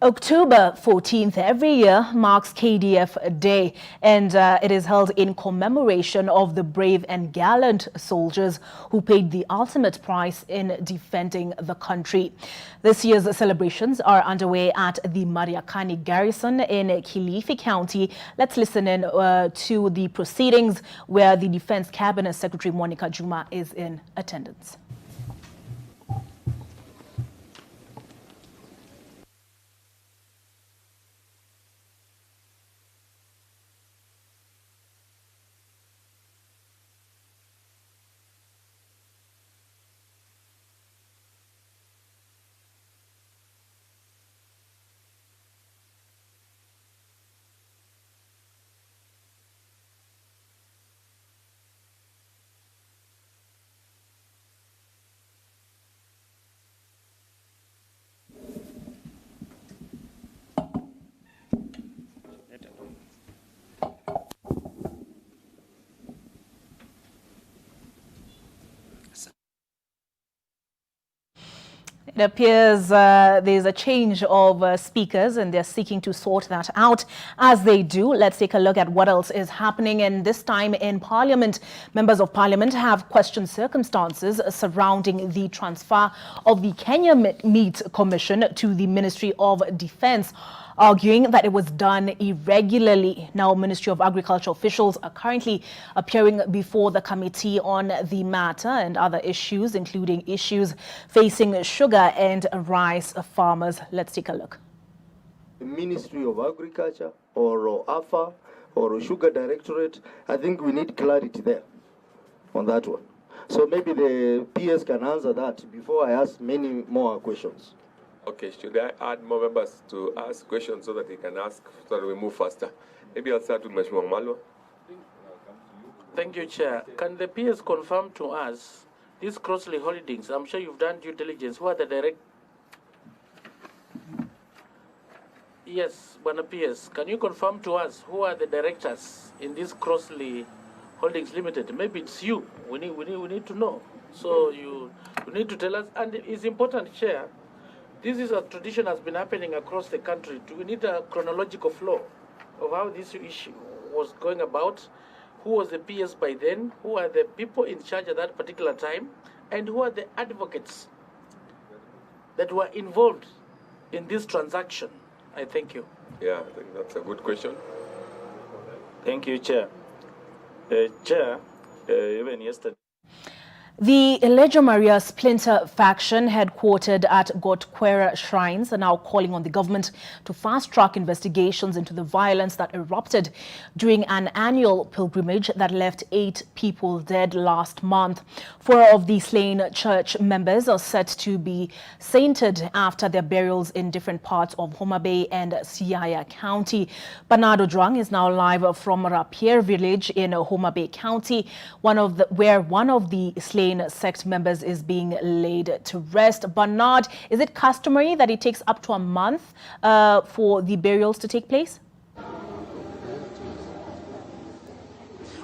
October 14th every year marks KDF Day, and it is held in commemoration of the brave and gallant soldiers who paid the ultimate price in defending the country. This year's celebrations are underway at the Mariakani Garrison in Kilifi County. Let's listen in to the proceedings where the Defense Cabinet Secretary Monica Juma is in attendance. It appears there's a change of speakers and they're seeking to sort that out. As they do, let's take a look at what else is happening. And this time in Parliament, members of Parliament have questioned circumstances surrounding the transfer of the Kenya Meat Commission to the Ministry of Defence, arguing that it was done irregularly. Now, Ministry of Agriculture officials are currently appearing before the committee on the matter and other issues, including issues facing sugar and rice farmers. Let's take a look. The Ministry of Agriculture or AFA or Sugar Directorate, I think we need clarity there on that one. So maybe the PS can answer that before I ask many more questions. Okay, should I add more members to ask questions so that they can ask so that we move faster? Maybe I'll start with Mheshimiwa Malwa. Thank you, Chair. Can the PS confirm to us these Crossley Holdings? I'm sure you've done due diligence. Who are the direct? Yes, Bwana PS. Can you confirm to us who are the directors in this Crossley Holdings Limited? Maybe it's you. We need to know. So you need to tell us. And it's important, Chair. This is a tradition has been happening across the country. We need a chronological flow of how this issue was going about, who was the PS by then, who are the people in charge at that particular time, and who are the advocates that were involved in this transaction. I thank you. Yeah, I think that's a good question. Thank you, Chair. Chair, even yesterday. The Lejo Maria splinter faction headquartered at Godkwera shrines are now calling on the government to fast-track investigations into the violence that erupted during an annual pilgrimage that left 8 people dead last month. 4 of the slain church members are set to be sainted after their burials in different parts of Homa Bay and Siaya County. Bernardo Drang is now live from Rapier village in Homa Bay County, where one of the slain sect members is being laid to rest. Bernard, is it customary that it takes up to a month for the burials to take place?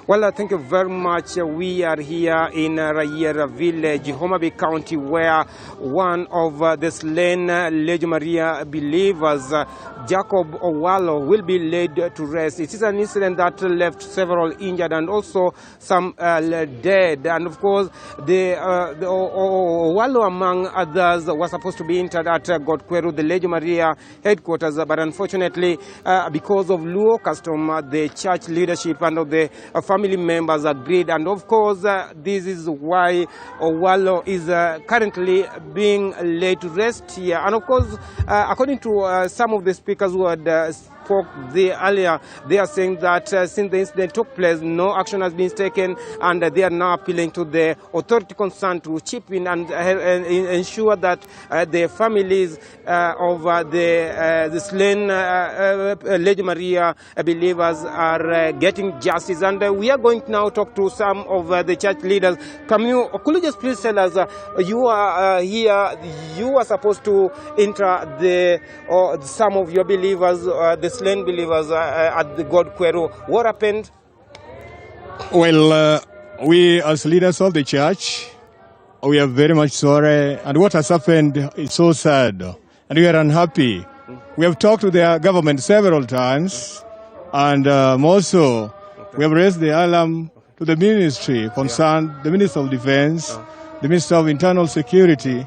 Well, thank you very much. We are here in Rapier village, Homa Bay County, where one of the slain Lejo Maria believers, Jacob Owalo, will be laid to rest. It is an incident that left several injured and also some dead. And of course, the Owalo, among others, was supposed to be interred at Godkweru, the Lejo Maria headquarters. But unfortunately, because of Luo custom, the church leadership and the family members agreed, and of course this is why Owalo is currently being laid to rest here. And of course, according to some of the speakers who had spoke earlier, they are saying that since the incident took place, no action has been taken, and they are now appealing to the authority concerned to chip in and ensure that the families of the slain Lejo Maria believers are getting justice. And we are going to now talk to some of the church leaders. Could you just please tell us, you are here, you are supposed to enter some of your believers, the slain believers at the Godkweru. What happened? Well, we as leaders of the church, we are very much sorry, and what has happened is so sad, and we are unhappy. We have talked to the government several times, and also we have raised the alarm to the ministry concerned, the Minister of Defense, the Minister of Internal Security.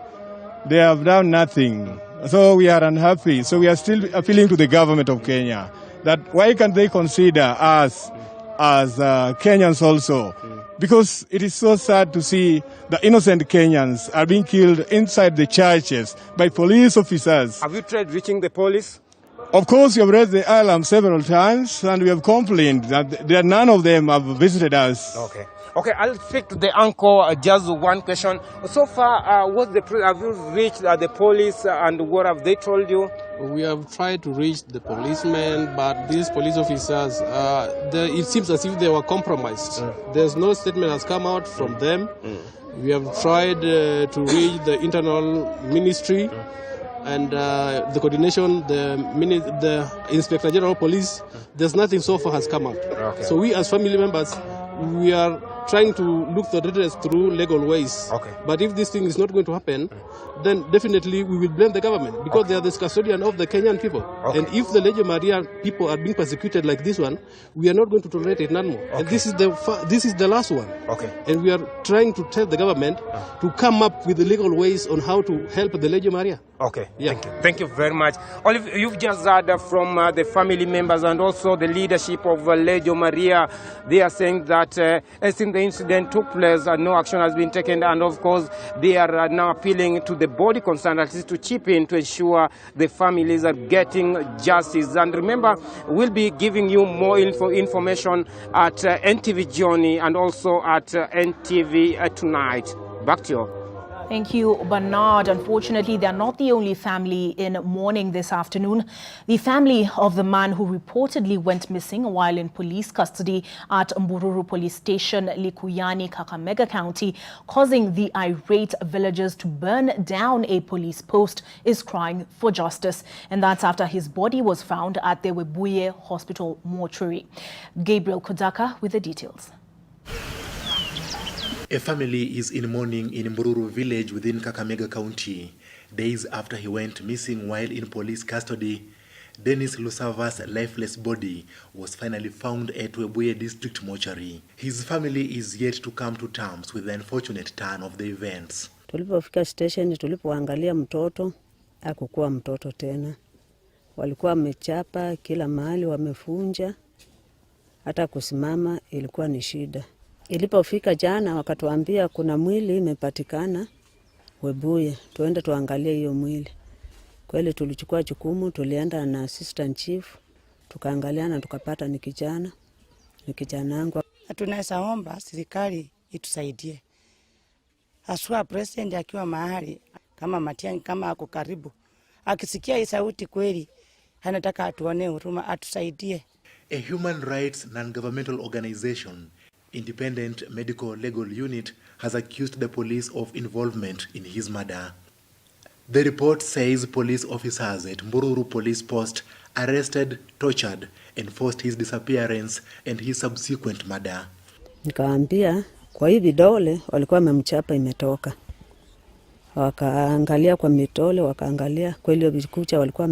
They have done nothing. So we are unhappy. So we are still appealing to the government of Kenya that why can't they consider us as Kenyans also? Because it is so sad to see the innocent Kenyans are being killed inside the churches by police officers. Have you tried reaching the police? Of course, we have raised the alarm several times, and we have complained that none of them have visited us. Okay, I'll speak to the uncle. Just one question. So far, have you reached the police, and what have they told you? We have tried to reach the policemen, but these police officers, it seems as if they were compromised. There's no statement has come out from them. We have tried to reach the internal ministry and the coordination, the Inspector General of Police. There's nothing so far has come out. So we as family members, we are trying to look for redress through legal ways. Okay. But if this thing is not going to happen, then definitely we will blame the government because they are the custodian of the Kenyan people. Okay. And if the Legio Maria people are being persecuted like this one, we are not going to tolerate it none more. Okay. And this is the last one. Okay. And we are trying to tell the government to come up with the legal ways on how to help the Legio Maria. Okay, yeah. Thank you. Thank you very much. Olive, you've just heard from the family members and also the leadership of Legio Maria. They are saying that since the incident took place, no action has been taken, and of course they are now appealing to the body concerned at least to chip in to ensure the families are getting justice. And remember, we'll be giving you more information at NTV Journey and also at NTV Tonight. Back to you. Thank you, Bernard. Unfortunately, they are not the only family in mourning this afternoon. The family of the man who reportedly went missing while in police custody at Mbururu Police Station, Likuyani, Kakamega County, causing the irate villagers to burn down a police post, is crying for justice. And that's after his body was found at the Webuye Hospital mortuary. Gabriel Kodaka with the details. A family is in mourning in Mbururu village within Kakamega County, days after he went missing while in police custody. Dennis Lusava's lifeless body was finally found at Webuye district mortuary. His family is yet to come to terms with the unfortunate turn of the events. Tulipofika station, tulipoangalia mtoto, hakukuwa mtoto tena. Walikuwa wamechapa kila mahali, wamefunja, hata kusimama ilikuwa ni shida. Ilipofika jana wakatuambia kuna mwili imepatikana Webuye, tuende tuangalie hiyo mwili. Kweli tulichukua jukumu, tulienda na assistant chief, tukaangalia na tukapata ni kijana wangu. Tunaweza omba serikali itusaidie. Haswa president akiwa mahali kama Matiang'i, kama ako karibu, akisikia hii sauti kweli anataka atuone huruma, atusaidie. A human rights non-governmental organization, Independent Medical Legal Unit, has accused the police of involvement in his murder. The report says police officers at Mbururu Police Post arrested, tortured, and forced his disappearance and his subsequent murder. Nikaambia kwa hii vidole walikuwa wamemchapa imetoka. Wakaangalia kwa mitole, wakaangalia kweli vikucha walikuwa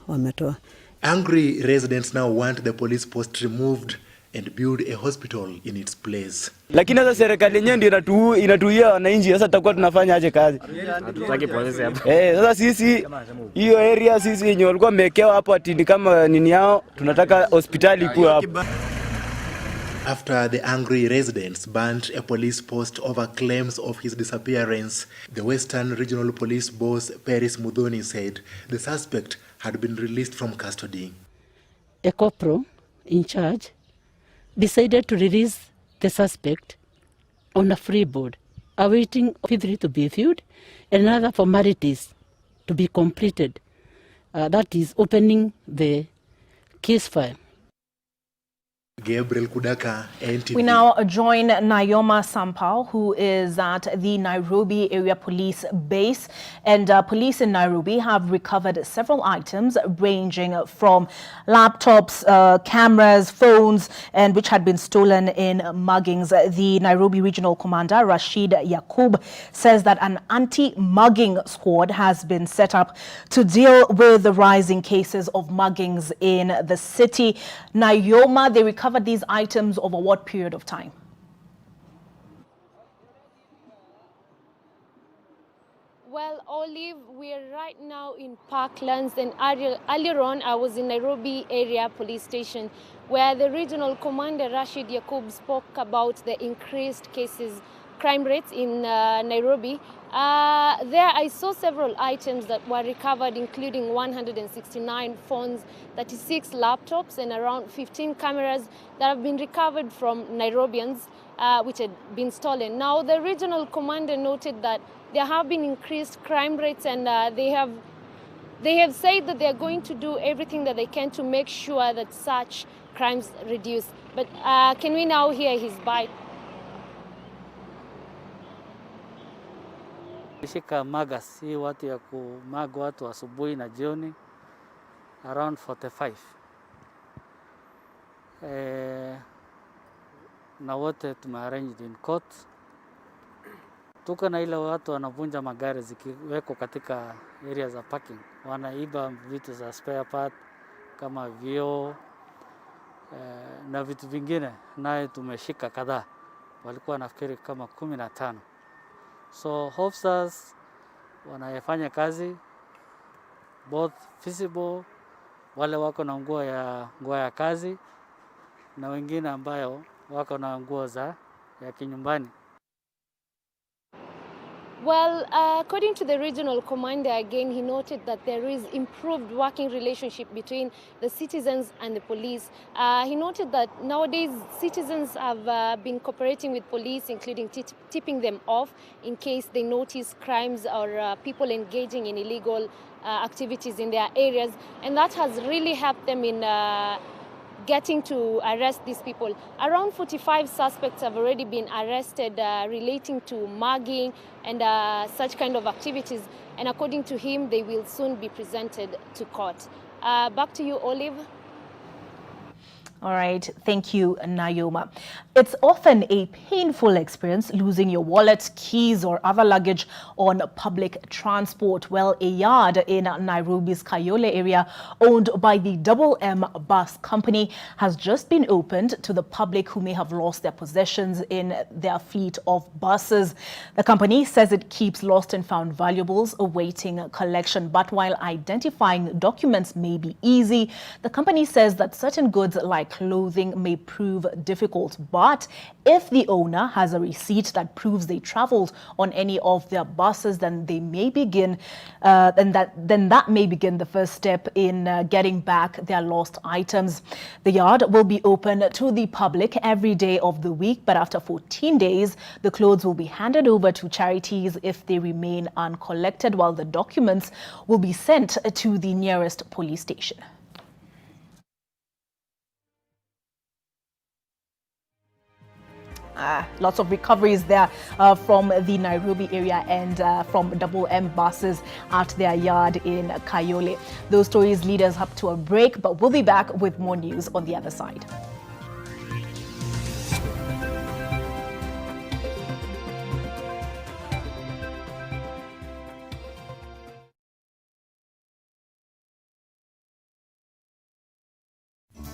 wametoa. Angry residents now want the police post removed and build a hospital in its place. Lakini sasa serikali yenyewe ndio inatuia wananchi, sasa tutakuwa tunafanya aje kazi? Hatutaki polisi hapo. Sasa sisi hiyo area sisi yenyewe walikuwa wamewekewa hapo atindi kama nini yao, tunataka hospitali kuwa hapo. After the angry residents burnt a police post over claims of his disappearance, the Western Regional Police boss Paris Mudhoni said the suspect had been released from custody. A corporal in charge decided to release the suspect on a free board, awaiting P3 to be viewed and other formalities to be completed. That is opening the case file. Gabriel Kudaka, NTV. We now join Nayoma Sampao, who is at the Nairobi Area Police Base. And police in Nairobi have recovered several items ranging from laptops, cameras, phones, and which had been stolen in muggings. The Nairobi Regional Commander, Rashid Yakub, says that an anti-mugging squad has been set up to deal with the rising cases of muggings in the city. Nayoma, they recovered these items over what period of time? Well, Olive, we are right now in Parklands, and earlier on I was in Nairobi Area Police Station, where the Regional Commander Rashid Yakub spoke about the increased crime rates in Nairobi. There I saw several items that were recovered, including 169 phones, 36 laptops, and around 15 cameras that have been recovered from Nairobians, which had been stolen. Now, the regional commander noted that there have been increased crime rates, and they have said that they are going to do everything that they can to make sure that such crimes reduce. But can we now hear his bite? Shika maga si watu ya kumaga watu asubuhi na jioni around 45. na wote tumearranged in court. Tuko na ile watu wanavunja magari zikiweko katika area za parking. Wanaiba vitu za spare part kama vioo na vitu vingine, naye tumeshika kadhaa. Walikuwa nafikiri kama 15. So officers wanayefanya kazi both visible, wale wako na nguo ya kazi na wengine ambayo wako na nguo ya kinyumbani. Well, according to the regional commander, again, he noted that there is improved working relationship between the citizens and the police. He noted that nowadays citizens have been cooperating with police, including tipping them off in case they notice crimes or people engaging in illegal activities in their areas. And that has really helped them in getting to arrest these people. Around 45 suspects have already been arrested relating to mugging and such kind of activities. And according to him, they will soon be presented to court. Back to you, Olive. All right, thank you, Nayoma. It's often a painful experience losing your wallet, keys, or other luggage on public transport. Well, a yard in Nairobi's Kayole area, owned by the M Bus Company, has just been opened to the public who may have lost their possessions in their fleet of buses. The company says it keeps lost and found valuables awaiting collection. But while identifying documents may be easy, the company says that certain goods like clothing may prove difficult. But if the owner has a receipt that proves they traveled on any of their buses, then they may begin. Then that may begin the first step in getting back their lost items. The yard will be open to the public every day of the week, but after 14 days, the clothes will be handed over to charities if they remain uncollected, while the documents will be sent to the nearest police station. Lots of recoveries there from the Nairobi area and from M buses at their yard in Kayole. Those stories lead us up to a break, but we'll be back with more news on the other side.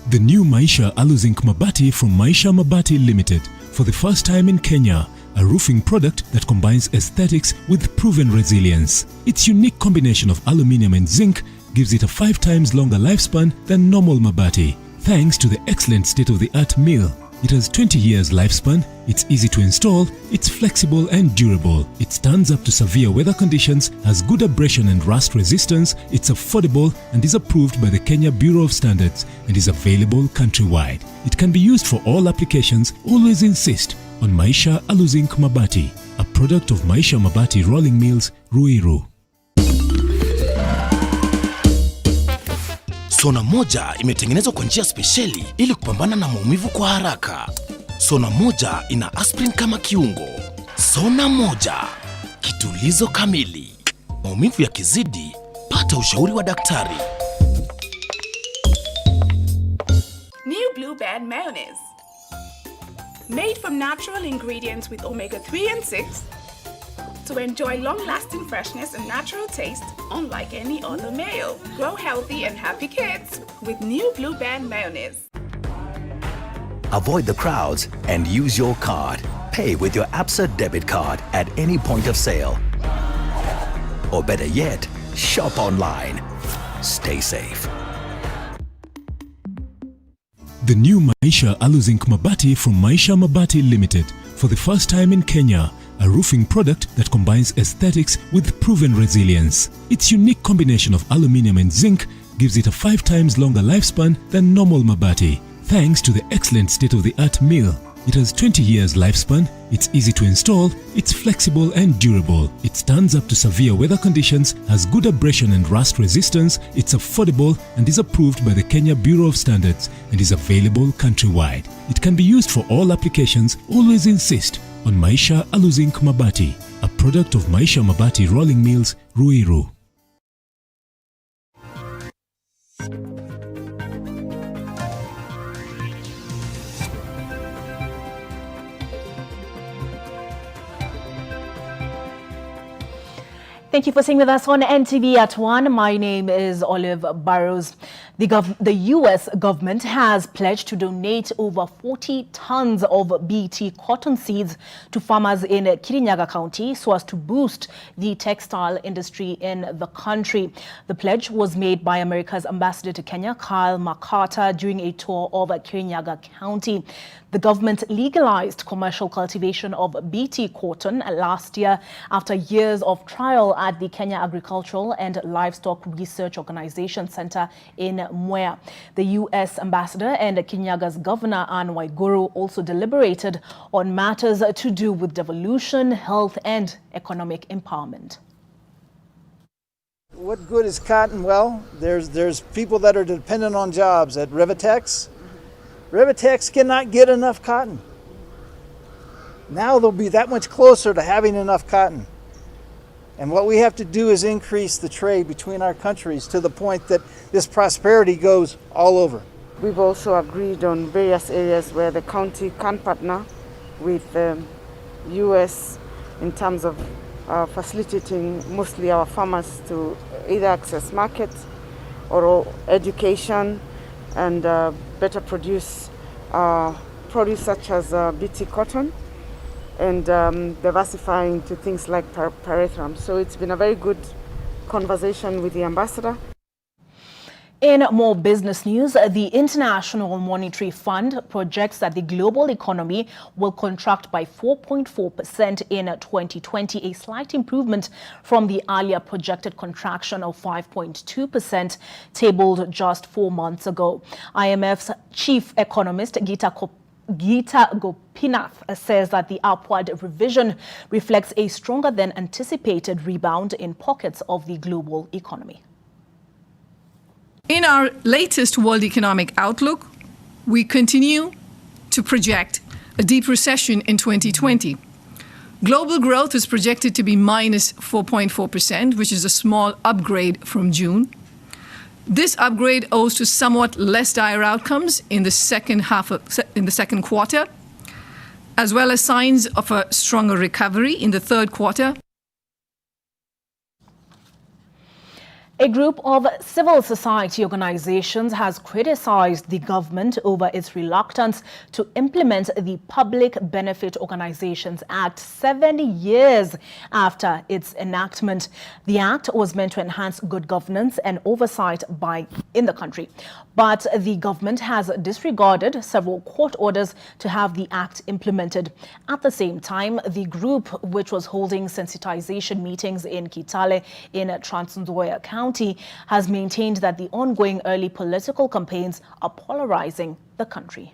The new Maisha Aluzinc Mabati from Maisha Mabati Limited. For the first time in Kenya, a roofing product that combines aesthetics with proven resilience. Its unique combination of aluminium and zinc gives it a 5 times longer lifespan than normal Mabati, thanks to the excellent state-of-the-art mill. It has 20 years lifespan, it's easy to install, it's flexible and durable, it stands up to severe weather conditions, has good abrasion and rust resistance, it's affordable and is approved by the Kenya Bureau of Standards and is available countrywide. It can be used for all applications. Always insist on Maisha Aluzinc Mabati, a product of Maisha Mabati Rolling Mills, Ruiru. Sona moja imetengenezwa kwa njia spesheli ili kupambana na maumivu kwa haraka. Sona moja ina aspirin kama kiungo. Sona moja, kitulizo kamili. Maumivu yakizidi, pata ushauri wa daktari. New Blue Band mayonnaise. Made from natural ingredients with omega-3 and 6 to enjoy long-lasting freshness and natural taste unlike any other mayo. Grow healthy and happy kids with New Blue Band mayonnaise. Avoid the crowds and use your card. Pay with your Absa debit card at any point of sale. Or better yet, shop online. Stay safe. The new Maisha Aluzinc Mabati from Maisha Mabati Limited. For the first time in Kenya, a roofing product that combines aesthetics with proven resilience. Its unique combination of aluminium and zinc gives it a 5 times longer lifespan than normal Mabati, thanks to the excellent state-of-the-art mill. It has 20 years lifespan, it's easy to install, it's flexible and durable, it stands up to severe weather conditions, has good abrasion and rust resistance, it's affordable and is approved by the Kenya Bureau of Standards and is available countrywide. It can be used for all applications. Always insist on Maisha Aluzinc Mabati, a product of Maisha Mabati Rolling Mills, Ruiru. Thank you for staying with us on NTV at ONE. My name is Olive Barrows. The U.S. government has pledged to donate over 40 tons of BT cotton seeds to farmers in Kirinyaga County so as to boost the textile industry in the country. The pledge was made by America's ambassador to Kenya, Kyle McCarter, during a tour of Kirinyaga County. The government legalized commercial cultivation of BT cotton last year after years of trial at the Kenya Agricultural and Livestock Research Organization Center in Mwea. The U.S. ambassador and Kirinyaга's governor, Anne Waiguru, also deliberated on matters to do with devolution, health, and economic empowerment. What good is cotton? Well, there's people that are dependent on jobs at Rivitex. Rivitex cannot get enough cotton. Now they'll be that much closer to having enough cotton. And what we have to do is increase the trade between our countries to the point that this prosperity goes all over. We've also agreed on various areas where the county can partner with the U.S. in terms of facilitating mostly our farmers to either access markets or education and better produce produce such as BT cotton and diversifying to things like pyrethrum. So it's been a very good conversation with the ambassador. In more business news, the International Monetary Fund projects that the global economy will contract by 4.4% in 2020, a slight improvement from the earlier projected contraction of 5.2% tabled just 4 months ago. IMF's chief economist, Gita Gopinath, says that the upward revision reflects a stronger than anticipated rebound in pockets of the global economy. In our latest World Economic Outlook, we continue to project a deep recession in 2020. Global growth is projected to be minus 4.4%, which is a small upgrade from June. This upgrade owes to somewhat less dire outcomes in the second quarter, as well as signs of a stronger recovery in the third quarter. A group of civil society organizations has criticized the government over its reluctance to implement the Public Benefit Organizations Act 70 years after its enactment. The act was meant to enhance good governance and oversight in the country. But the government has disregarded several court orders to have the act implemented. At the same time, the group, which was holding sensitization meetings in Kitale in Trans Nzoia County, has maintained that the ongoing early political campaigns are polarizing the country.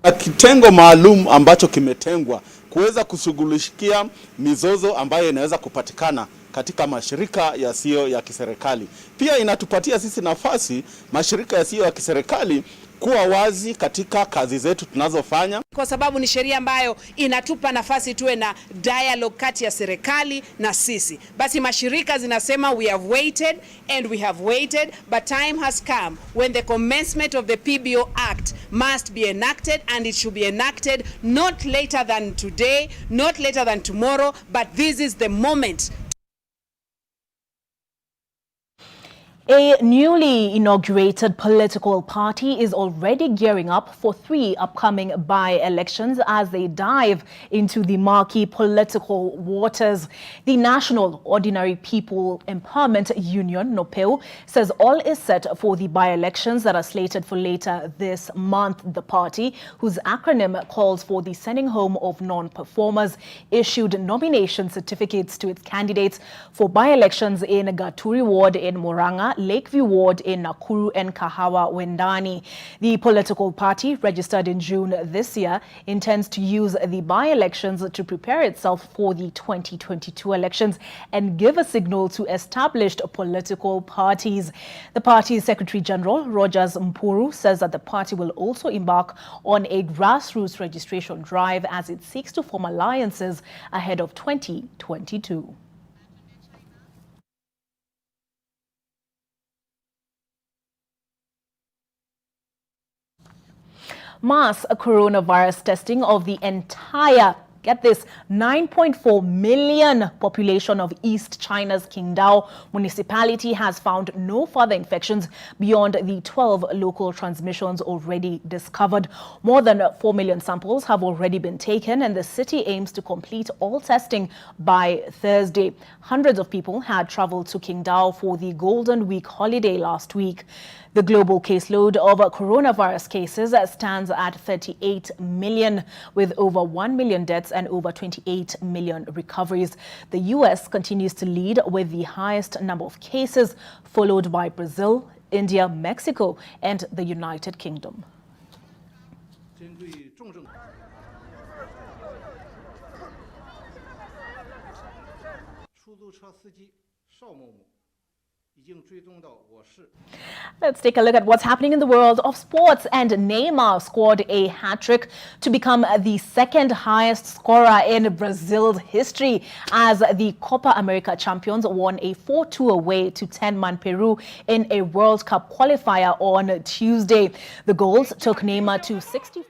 Kitengo maalum ambacho kimetengwa kuweza kushughulikia mizozo ambayo inaweza kupatikana katika mashirika yasiyo ya kiserikali. Pia inatupatia sisi nafasi mashirika yasiyo ya kiserikali kuwa wazi katika kazi zetu tunazofanya, kwa sababu ni sheria ambayo inatupa nafasi tuwe na dialogue kati ya serikali na sisi. Basi mashirika zinasema we have waited and we have waited, but time has come when the commencement of the PBO Act must be enacted, and it should be enacted not later than today, not later than tomorrow, but this is the moment. A newly inaugurated political party is already gearing up for 3 upcoming by-elections as they dive into the murky political waters. The National Ordinary People Empowerment Union, NOPEU, says all is set for the by-elections that are slated for later this month. The party, whose acronym calls for the sending home of non-performers, issued nomination certificates to its candidates for by-elections in Gaturi Ward in Murang'a, Lakeview Ward in Nakuru, and Kahawa Wendani. The political party, registered in June this year, intends to use the by-elections to prepare itself for the 2022 elections and give a signal to established political parties. The party's Secretary General, Rogers Mpuru, says that the party will also embark on a grassroots registration drive as it seeks to form alliances ahead of 2022. Mass coronavirus testing of the entire get this, 9.4 million population of East China's Qingdao municipality has found no further infections beyond the 12 local transmissions already discovered. More than 4 million samples have already been taken, and the city aims to complete all testing by Thursday. Hundreds of people had traveled to Qingdao for the Golden Week holiday last week. The global caseload of coronavirus cases stands at 38 million, with over 1 million deaths and over 28 million recoveries. The U.S. continues to lead with the highest number of cases, followed by Brazil, India, Mexico, and the United Kingdom. Let's take a look at what's happening in the world of sports. And Neymar scored a hat-trick to become the second highest scorer in Brazil's history as the Copa America champions won a 4-2 away to 10-man Peru in a World Cup qualifier on Tuesday. The goals took Neymar to 60.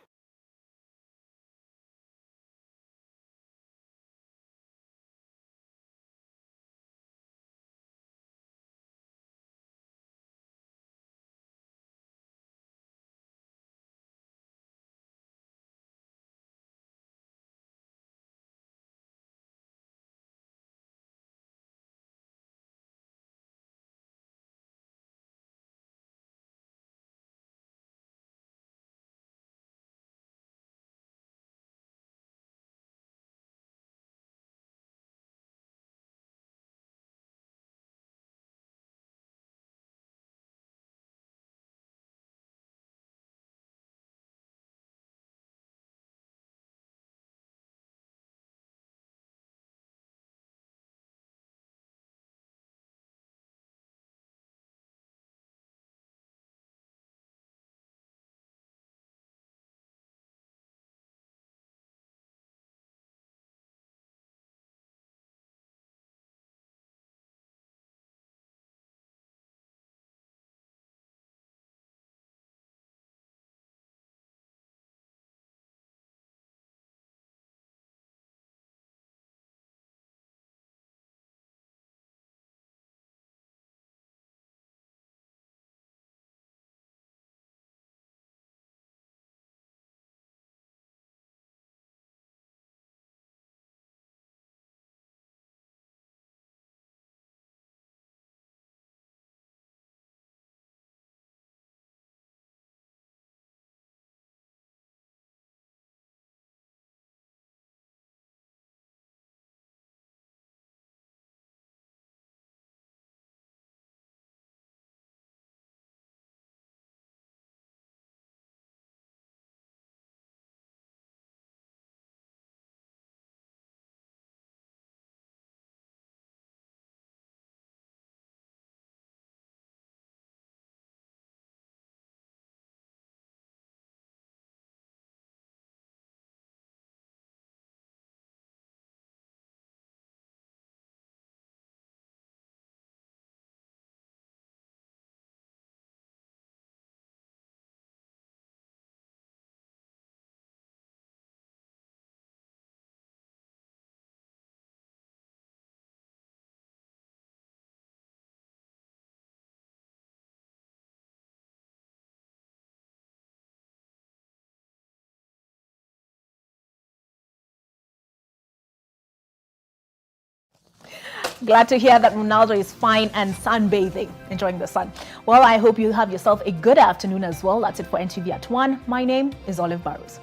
Glad to hear that Ronaldo is fine and sunbathing, enjoying the sun. Well, I hope you have yourself a good afternoon as well. That's it for NTV at 1. My name is Olive Barrows.